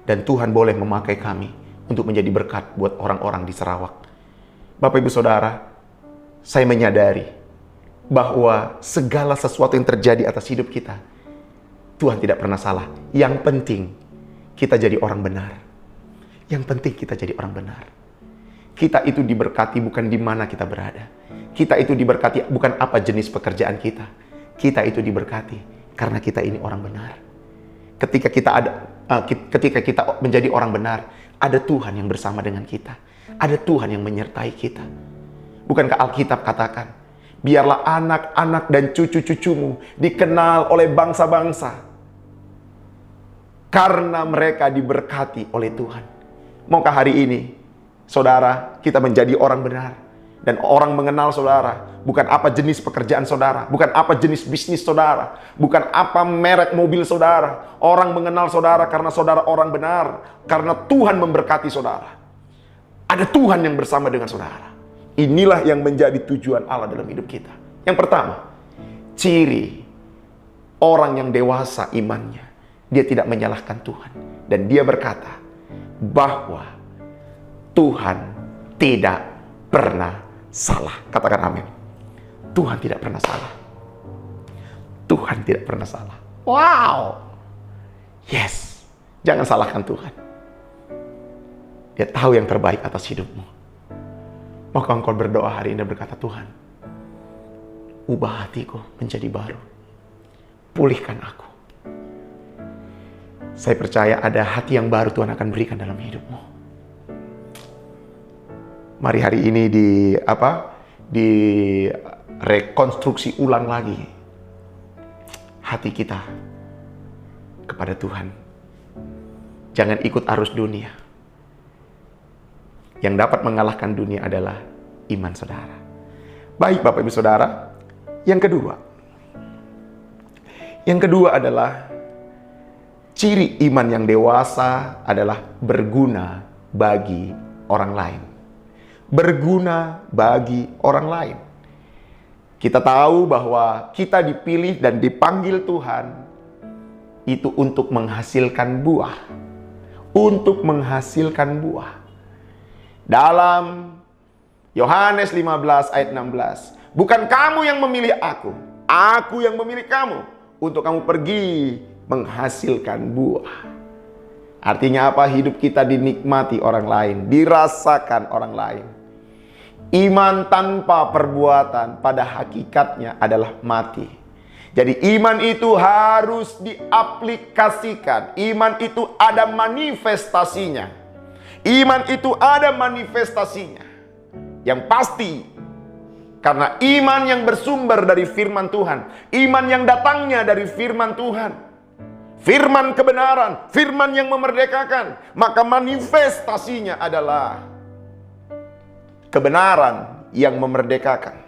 Dan Tuhan boleh memakai kami untuk menjadi berkat buat orang-orang di Sarawak. Bapak Ibu Saudara, saya menyadari bahwa segala sesuatu yang terjadi atas hidup kita, Tuhan tidak pernah salah. Yang penting kita jadi orang benar. Yang penting kita jadi orang benar. Kita itu diberkati bukan di mana kita berada. Kita itu diberkati bukan apa jenis pekerjaan kita. Kita itu diberkati karena kita ini orang benar. Ketika kita menjadi orang benar, ada Tuhan yang bersama dengan kita. Ada Tuhan yang menyertai kita. Bukankah Alkitab katakan, biarlah anak-anak dan cucu-cucumu dikenal oleh bangsa-bangsa karena mereka diberkati oleh Tuhan. Maukah hari ini, saudara, kita menjadi orang benar dan orang mengenal saudara, bukan apa jenis pekerjaan saudara, bukan apa jenis bisnis saudara, bukan apa merek mobil saudara. Orang mengenal saudara karena saudara orang benar, karena Tuhan memberkati saudara. Ada Tuhan yang bersama dengan saudara. Inilah yang menjadi tujuan Allah dalam hidup kita. Yang pertama, ciri orang yang dewasa imannya, dia tidak menyalahkan Tuhan. Dan dia berkata bahwa Tuhan tidak pernah salah. Katakan amin. Tuhan tidak pernah salah. Tuhan tidak pernah salah. Wow. Yes. Jangan salahkan Tuhan. Dia tahu yang terbaik atas hidupmu. Maka engkau berdoa hari ini berkata, Tuhan, ubah hatiku menjadi baru. Pulihkan aku. Saya percaya ada hati yang baru Tuhan akan berikan dalam hidupmu. Mari hari ini rekonstruksi ulang lagi hati kita kepada Tuhan. Jangan ikut arus dunia. Yang dapat mengalahkan dunia adalah iman saudara. Baik Bapak Ibu Saudara, yang kedua adalah ciri iman yang dewasa adalah berguna bagi orang lain. Berguna bagi orang lain. Kita tahu bahwa kita dipilih dan dipanggil Tuhan itu untuk menghasilkan buah. Untuk menghasilkan buah. Dalam Yohanes 15 ayat 16, bukan kamu yang memilih aku yang memilih kamu untuk kamu pergi menghasilkan buah. Artinya apa? Hidup kita dinikmati orang lain, dirasakan orang lain. Iman tanpa perbuatan pada hakikatnya adalah mati. Jadi iman itu harus diaplikasikan. Iman itu ada manifestasinya. Iman itu ada manifestasinya. Yang pasti, karena iman yang bersumber dari firman Tuhan, iman yang datangnya dari firman Tuhan, firman kebenaran, firman yang memerdekakan, maka manifestasinya adalah kebenaran yang memerdekakan.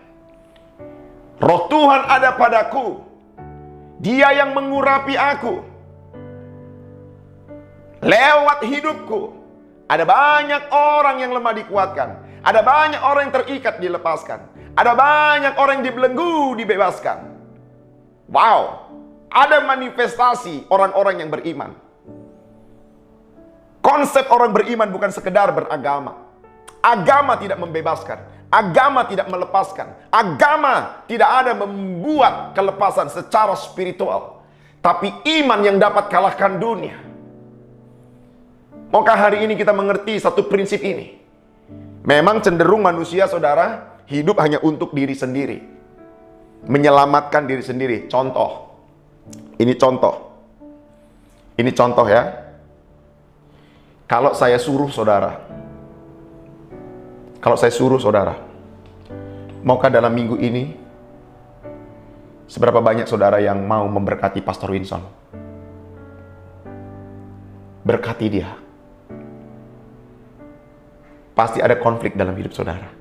Roh Tuhan ada padaku. Dia yang mengurapi aku. Lewat hidupku, ada banyak orang yang lemah dikuatkan. Ada banyak orang yang terikat dilepaskan. Ada banyak orang yang dibelenggu dibebaskan. Wow, ada manifestasi orang-orang yang beriman. Konsep orang beriman bukan sekedar beragama. Agama tidak membebaskan. Agama tidak melepaskan. Agama tidak ada membuat kelepasan secara spiritual. Tapi iman yang dapat kalahkan dunia. Maukah hari ini kita mengerti satu prinsip ini? Memang cenderung manusia, saudara, hidup hanya untuk diri sendiri. Menyelamatkan diri sendiri. Contoh. Ini contoh. Ini contoh ya. Kalau saya suruh saudara, maukah dalam minggu ini, seberapa banyak saudara yang mau memberkati Pastor Winson? Berkati dia. Pasti ada konflik dalam hidup saudara.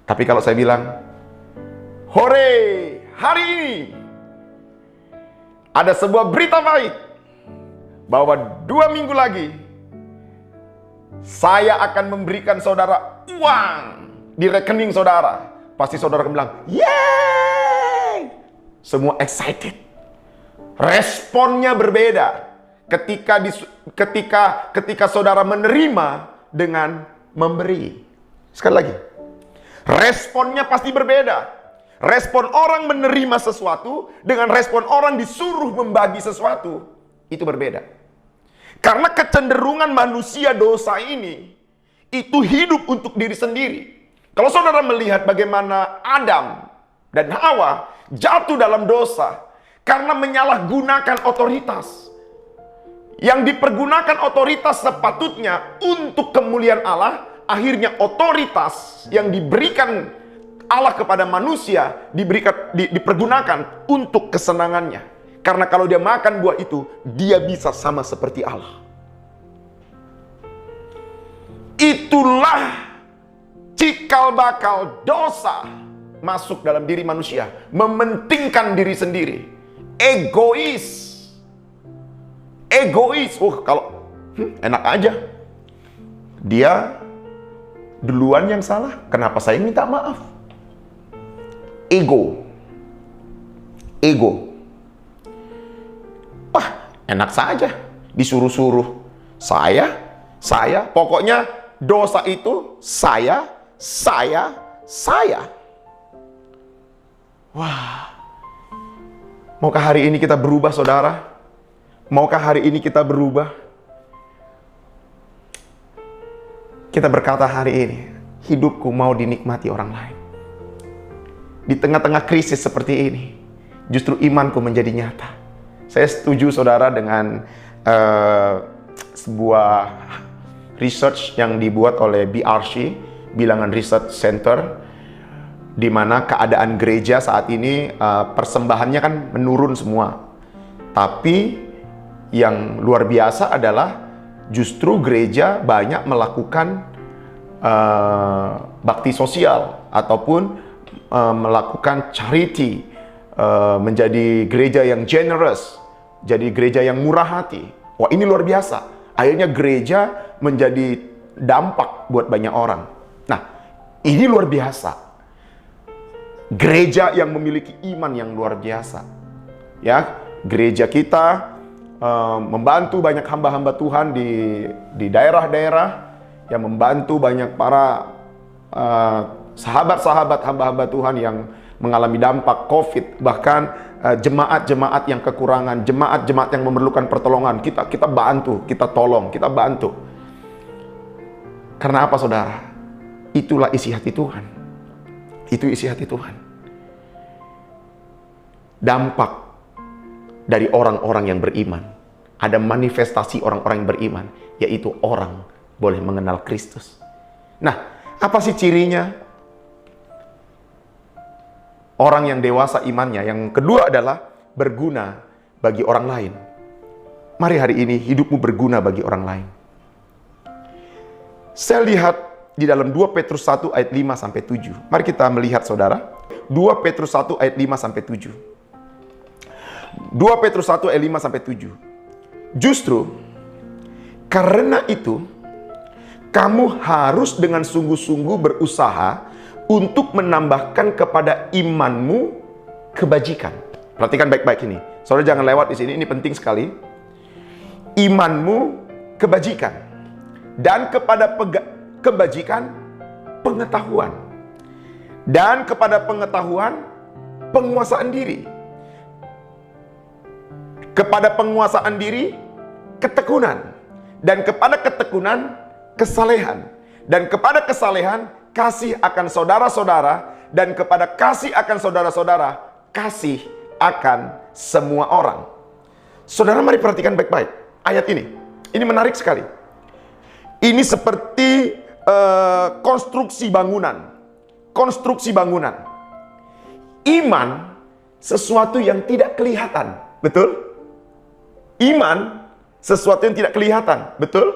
Tapi kalau saya bilang, hore, hari ini ada sebuah berita baik, bahwa 2 minggu lagi saya akan memberikan saudara uang di rekening saudara. Pasti saudara akan bilang, yeay! Semua excited. Responnya berbeda ketika saudara menerima dengan memberi. Sekali lagi, responnya pasti berbeda. Respon orang menerima sesuatu dengan respon orang disuruh membagi sesuatu, itu berbeda. Karena kecenderungan manusia dosa ini, itu hidup untuk diri sendiri. Kalau saudara melihat bagaimana Adam dan Hawa jatuh dalam dosa karena menyalahgunakan otoritas. Yang dipergunakan otoritas sepatutnya untuk kemuliaan Allah, akhirnya otoritas yang diberikan Allah kepada manusia dipergunakan untuk kesenangannya. Karena kalau dia makan buah itu, dia bisa sama seperti Allah. Itulah cikal bakal dosa masuk dalam diri manusia. Mementingkan diri sendiri. Egois. Kalau enak aja. Dia duluan yang salah, kenapa saya minta maaf? Ego. Wah, enak saja disuruh-suruh. Saya, pokoknya dosa itu saya. Wah. Maukah hari ini kita berubah, saudara? Maukah hari ini kita berubah? Kita berkata hari ini, hidupku mau dinikmati orang lain. Di tengah-tengah krisis seperti ini, justru imanku menjadi nyata. Saya setuju saudara dengan sebuah research yang dibuat oleh BRC, Bilangan Research Center, di mana keadaan gereja saat ini persembahannya kan menurun semua. Tapi yang luar biasa adalah justru gereja banyak melakukan bakti sosial ataupun melakukan charity, menjadi gereja yang generous, jadi gereja yang murah hati. Wah, ini luar biasa. Akhirnya gereja menjadi dampak buat banyak orang. Nah, ini luar biasa. Gereja yang memiliki iman yang luar biasa. Ya, gereja kita membantu banyak hamba-hamba Tuhan di daerah-daerah, yang membantu banyak para sahabat-sahabat hamba-hamba Tuhan yang mengalami dampak COVID, bahkan jemaat-jemaat yang kekurangan, jemaat-jemaat yang memerlukan pertolongan, kita bantu, kita tolong, kita bantu. Karena apa, saudara? Itulah isi hati Tuhan. Itu isi hati Tuhan. Dampak dari orang-orang yang beriman. Ada manifestasi orang-orang yang beriman, yaitu orang boleh mengenal Kristus. Nah, apa sih cirinya? Orang yang dewasa imannya. Yang kedua adalah berguna bagi orang lain. Mari hari ini hidupmu berguna bagi orang lain. Saya lihat di dalam 2 Petrus 1 ayat 5-7. Mari kita melihat, saudara. 2 Petrus 1 ayat 5 sampai 7. 2 Petrus 1 ayat 5 sampai 7. Justru karena itu kamu harus dengan sungguh-sungguh berusaha untuk menambahkan kepada imanmu kebajikan. Perhatikan baik-baik ini. Saudara jangan lewat di sini, ini penting sekali. Imanmu kebajikan, dan kepada kebajikan pengetahuan, dan kepada pengetahuan penguasaan diri, kepada penguasaan diri ketekunan, dan kepada ketekunan kesalehan, dan kepada kesalehan kasih akan saudara-saudara, dan kepada kasih akan saudara-saudara kasih akan semua orang. Saudara mari perhatikan baik-baik ayat ini. Ini menarik sekali. Ini seperti konstruksi bangunan. Konstruksi bangunan. Iman sesuatu yang tidak kelihatan, betul? Iman sesuatu yang tidak kelihatan, betul?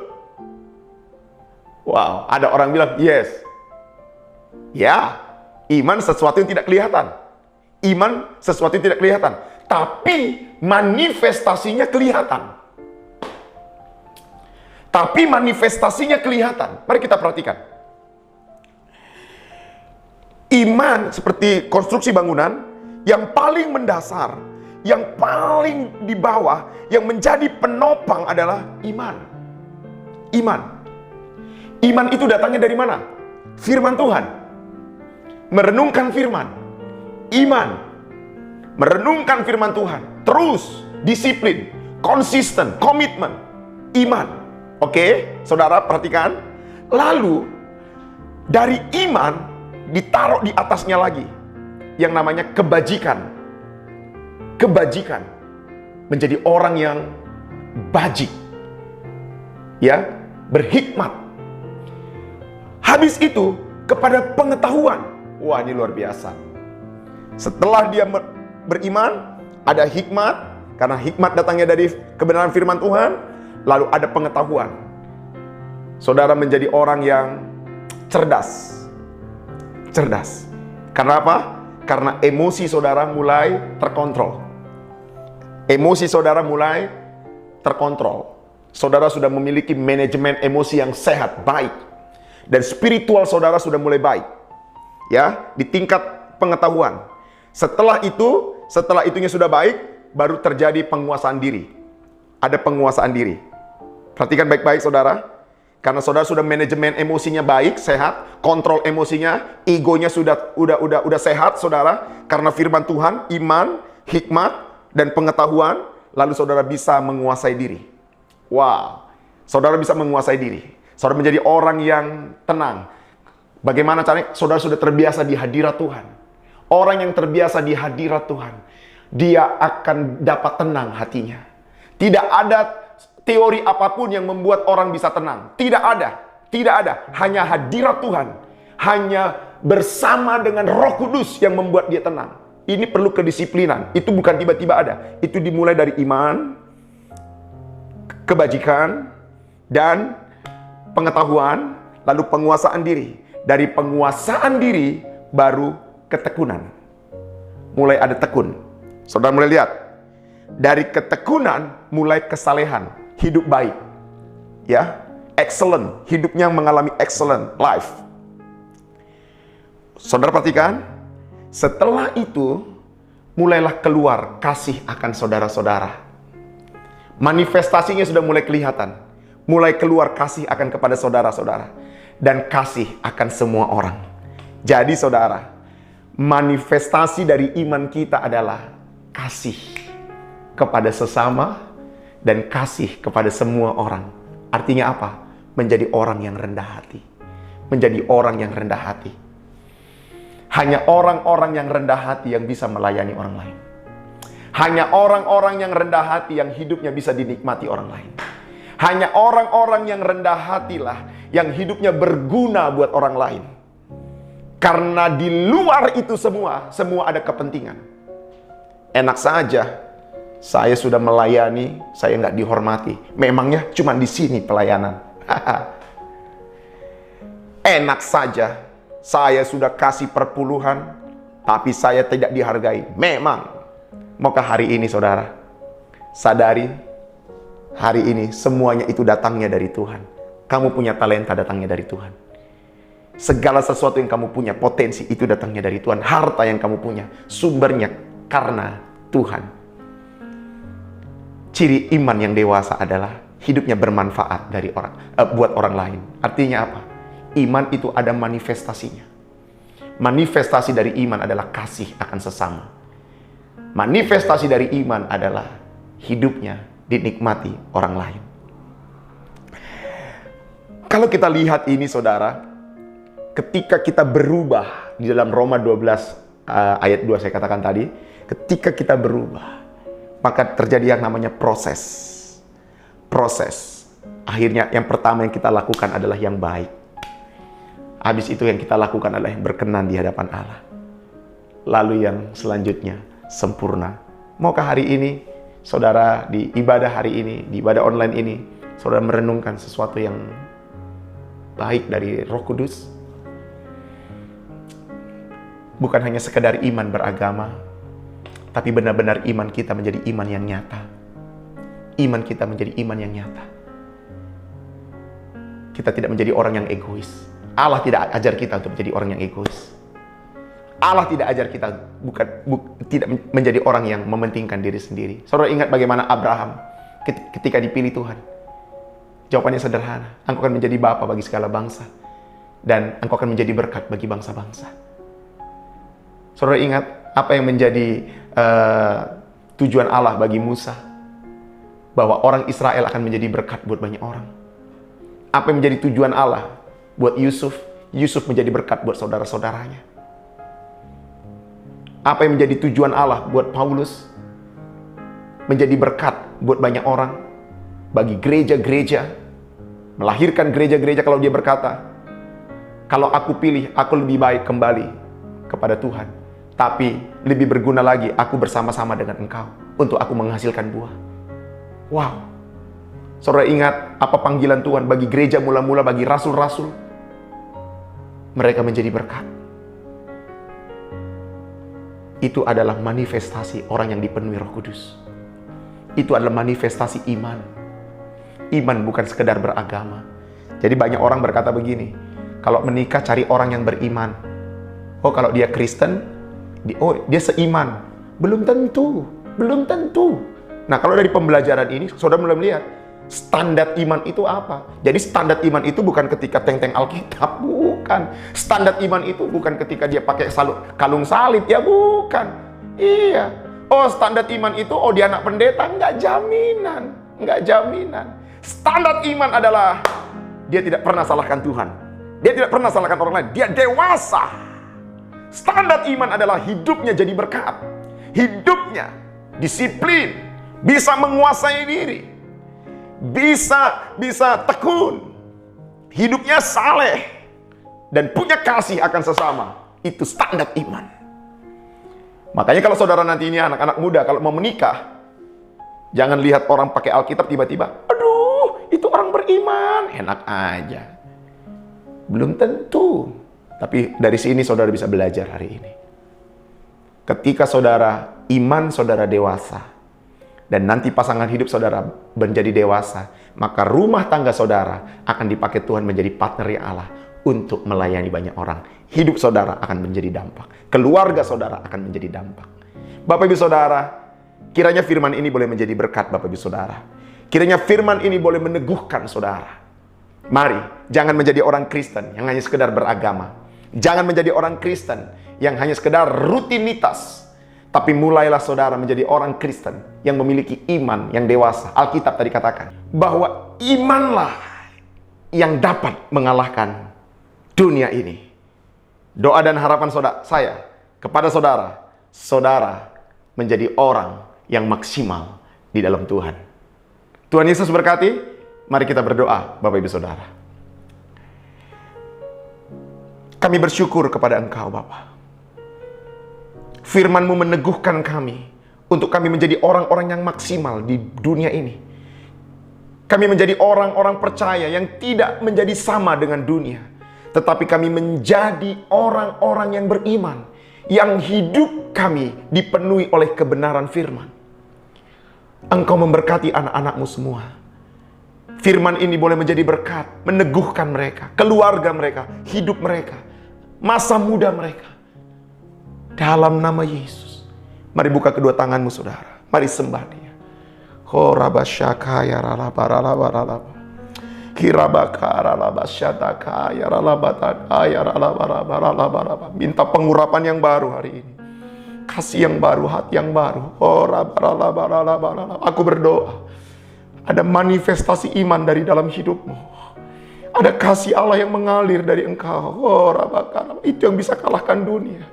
Wow, ada orang bilang, yes. Ya, iman sesuatu yang tidak kelihatan. Iman sesuatu yang tidak kelihatan. Tapi manifestasinya kelihatan. Tapi manifestasinya kelihatan. Mari kita perhatikan. Iman seperti konstruksi bangunan yang paling mendasar, yang paling di bawah, yang menjadi penopang adalah iman. Iman. Iman itu datangnya dari mana? Firman Tuhan. Merenungkan firman. Iman. Merenungkan firman Tuhan. Terus, disiplin, konsisten, komitmen. Iman. Oke, saudara perhatikan. Lalu, dari iman, ditaruh di atasnya lagi. Yang namanya kebajikan. Kebajikan. Menjadi orang yang bajik. Ya, berhikmat. Habis itu, kepada pengetahuan. Wah, ini luar biasa. Setelah dia beriman, ada hikmat. Karena hikmat datangnya dari kebenaran firman Tuhan. Lalu ada pengetahuan. Saudara menjadi orang yang cerdas. Cerdas. Karena apa? Karena emosi saudara mulai terkontrol. Emosi saudara mulai terkontrol. Saudara sudah memiliki manajemen emosi yang sehat, baik. Dan spiritual saudara sudah mulai baik. Ya, di tingkat pengetahuan. Setelah itunya sudah baik, baru terjadi penguasaan diri. Ada penguasaan diri. Perhatikan baik-baik saudara. Karena saudara sudah manajemen emosinya baik, sehat, kontrol emosinya, egonya sudah sehat saudara. Karena firman Tuhan, iman, hikmat, dan pengetahuan, lalu saudara bisa menguasai diri. Wow, saudara bisa menguasai diri. Saudara menjadi orang yang tenang. Bagaimana caranya? Saudara sudah terbiasa di hadirat Tuhan. Orang yang terbiasa di hadirat Tuhan, dia akan dapat tenang hatinya. Tidak ada teori apapun yang membuat orang bisa tenang. Tidak ada. Tidak ada. Hanya hadirat Tuhan. Hanya bersama dengan Roh Kudus yang membuat dia tenang. Ini perlu kedisiplinan. Itu bukan tiba-tiba ada. Itu dimulai dari iman, kebajikan, dan pengetahuan, lalu penguasaan diri. Dari penguasaan diri, baru ketekunan. Mulai ada tekun. Saudara mulai lihat. Dari ketekunan, mulai kesalehan. Hidup baik. Ya, excellent. Hidupnya mengalami excellent life. Saudara perhatikan. Setelah itu, mulailah keluar kasih akan saudara-saudara. Manifestasinya sudah mulai kelihatan. Mulai keluar kasih akan kepada saudara-saudara. Dan kasih akan semua orang. Jadi saudara, manifestasi dari iman kita adalah kasih kepada sesama dan kasih kepada semua orang. Artinya apa? Menjadi orang yang rendah hati. Menjadi orang yang rendah hati. Hanya orang-orang yang rendah hati yang bisa melayani orang lain. Hanya orang-orang yang rendah hati yang hidupnya bisa dinikmati orang lain. Hanya orang-orang yang rendah hatilah yang hidupnya berguna buat orang lain. Karena di luar itu semua ada kepentingan. Enak saja saya sudah melayani, saya nggak dihormati. Memangnya cuma di sini pelayanan. Enak saja saya sudah kasih perpuluhan, tapi saya tidak dihargai. Memang. Maukah hari ini saudara sadari, hari ini semuanya itu datangnya dari Tuhan. Kamu punya talenta datangnya dari Tuhan. Segala sesuatu yang kamu punya, potensi itu datangnya dari Tuhan. Harta yang kamu punya, sumbernya karena Tuhan. Ciri iman yang dewasa adalah hidupnya bermanfaat buat orang lain. Artinya apa? Iman itu ada manifestasinya. Manifestasi dari iman adalah kasih akan sesama. Manifestasi dari iman adalah hidupnya dinikmati orang lain. Kalau kita lihat ini saudara, ketika kita berubah di dalam Roma 12 ayat 2 saya katakan tadi, ketika kita berubah, maka terjadi yang namanya proses. Proses. Akhirnya yang pertama yang kita lakukan adalah yang baik. Habis itu yang kita lakukan adalah yang berkenan di hadapan Allah. Lalu yang selanjutnya sempurna. Maukah hari ini, saudara di ibadah hari ini, di ibadah online ini, saudara merenungkan sesuatu yang baik dari Roh Kudus? Bukan hanya sekedar iman beragama, tapi benar-benar iman kita menjadi iman yang nyata. Iman kita menjadi iman yang nyata. Kita tidak menjadi orang yang egois. Allah tidak ajar kita untuk menjadi orang yang egois. Allah tidak ajar kita tidak menjadi orang yang mementingkan diri sendiri. Saudara ingat bagaimana Abraham ketika dipilih Tuhan. Jawabannya sederhana. Engkau akan menjadi bapa bagi segala bangsa. Dan engkau akan menjadi berkat bagi bangsa-bangsa. Saudara ingat apa yang menjadi tujuan Allah bagi Musa? Bahwa orang Israel akan menjadi berkat buat banyak orang. Apa yang menjadi tujuan Allah buat Yusuf? Yusuf menjadi berkat buat saudara-saudaranya. Apa yang menjadi tujuan Allah buat Paulus? Menjadi berkat buat banyak orang. Bagi gereja-gereja. Melahirkan gereja-gereja kalau dia berkata, kalau aku pilih, aku lebih baik kembali kepada Tuhan. Tapi lebih berguna lagi aku bersama-sama dengan engkau untuk aku menghasilkan buah. Wow. Saudara ingat apa panggilan Tuhan bagi gereja mula-mula, bagi rasul-rasul? Mereka menjadi berkat. Itu adalah manifestasi orang yang dipenuhi Roh Kudus. Itu adalah manifestasi iman. Iman bukan sekedar beragama. Jadi banyak orang berkata begini, kalau menikah cari orang yang beriman. Oh kalau dia Kristen, dia seiman. Belum tentu. Nah kalau dari pembelajaran ini, saudara mulai melihat standar iman itu apa. Jadi standar iman itu bukan ketika teng-teng Alkitab, bukan. Standar iman itu bukan ketika dia pakai kalung salib, ya bukan. Iya. Oh standar iman itu, dia anak pendeta, enggak jaminan. Standar iman adalah dia tidak pernah salahkan Tuhan. Dia tidak pernah salahkan orang lain. Dia dewasa. Standar iman adalah hidupnya jadi berkat. Hidupnya disiplin, bisa menguasai diri, bisa tekun, hidupnya saleh, dan punya kasih akan sesama. Itu standar iman. Makanya kalau saudara nanti ini anak-anak muda, kalau mau menikah, jangan lihat orang pakai Alkitab tiba-tiba, aduh itu orang beriman, enak aja. Belum tentu. Tapi dari sini saudara bisa belajar hari ini. Ketika iman saudara dewasa, dan nanti pasangan hidup saudara menjadi dewasa, maka rumah tangga saudara akan dipakai Tuhan menjadi partner Allah untuk melayani banyak orang. Hidup saudara akan menjadi dampak. Keluarga saudara akan menjadi dampak. Bapak Ibu Saudara, kiranya firman ini boleh menjadi berkat Bapak Ibu Saudara. Kiranya firman ini boleh meneguhkan saudara. Mari, jangan menjadi orang Kristen yang hanya sekedar beragama. Jangan menjadi orang Kristen yang hanya sekedar rutinitas. Tapi mulailah saudara menjadi orang Kristen yang memiliki iman yang dewasa. Alkitab tadi katakan bahwa imanlah yang dapat mengalahkan dunia ini. Doa dan harapan saya kepada saudara menjadi orang yang maksimal di dalam Tuhan. Tuhan Yesus berkati. Mari kita berdoa, Bapak Ibu Saudara. Kami bersyukur kepada Engkau, Bapa. Firman-Mu meneguhkan kami untuk kami menjadi orang-orang yang maksimal di dunia ini. Kami menjadi orang-orang percaya yang tidak menjadi sama dengan dunia, tetapi kami menjadi orang-orang yang beriman, yang hidup kami dipenuhi oleh kebenaran firman. Engkau memberkati anak-anak-Mu semua. Firman ini boleh menjadi berkat, meneguhkan mereka, keluarga mereka, hidup mereka, masa muda mereka. Dalam nama Yesus. Mari buka kedua tanganmu saudara. Mari sembah Dia. Minta pengurapan yang baru hari ini. Kasih yang baru, hati yang baru. Aku berdoa, ada manifestasi iman dari dalam hidupmu. Ada kasih Allah yang mengalir dari engkau. Itu yang bisa kalahkan dunia.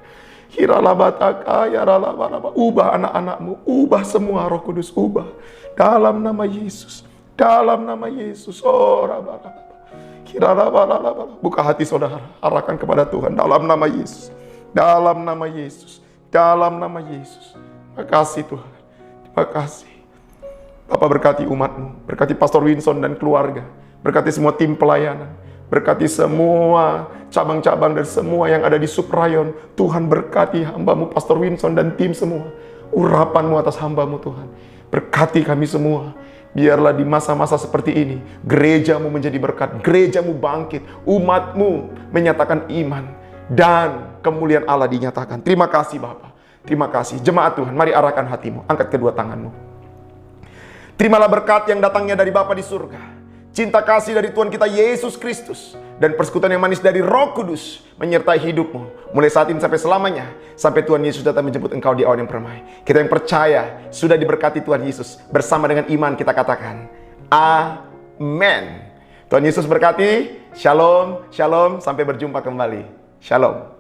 Ubah anak-anakmu, ubah semua, Roh Kudus ubah. Dalam nama Yesus. Dalam nama Yesus. Buka hati saudara, arahkan kepada Tuhan dalam nama Yesus. Dalam nama Yesus. Dalam nama Yesus. Terima kasih Tuhan. Terima kasih. Bapak berkati umat-Mu, berkati Pastor Winson dan keluarga, berkati semua tim pelayanan, berkati semua cabang-cabang dan semua yang ada di Suprayon. Tuhan berkati hamba-Mu Pastor Winson dan tim semua. Urapan-Mu atas hamba-Mu Tuhan. Berkati kami semua. Biarlah di masa-masa seperti ini, gereja-Mu menjadi berkat, gereja-Mu bangkit, umat-Mu menyatakan iman, dan kemuliaan Allah dinyatakan. Terima kasih Bapa. Terima kasih. Jemaat Tuhan, mari arahkan hatimu, angkat kedua tanganmu. Terimalah berkat yang datangnya dari Bapa di surga, cinta kasih dari Tuhan kita Yesus Kristus, dan persekutuan yang manis dari Roh Kudus menyertai hidupmu mulai saat ini sampai selamanya, sampai Tuhan Yesus datang menjemput engkau di awan yang permai. Kita yang percaya sudah diberkati Tuhan Yesus, bersama dengan iman kita katakan amin. Tuhan Yesus berkati. Shalom, shalom, sampai berjumpa kembali. Shalom.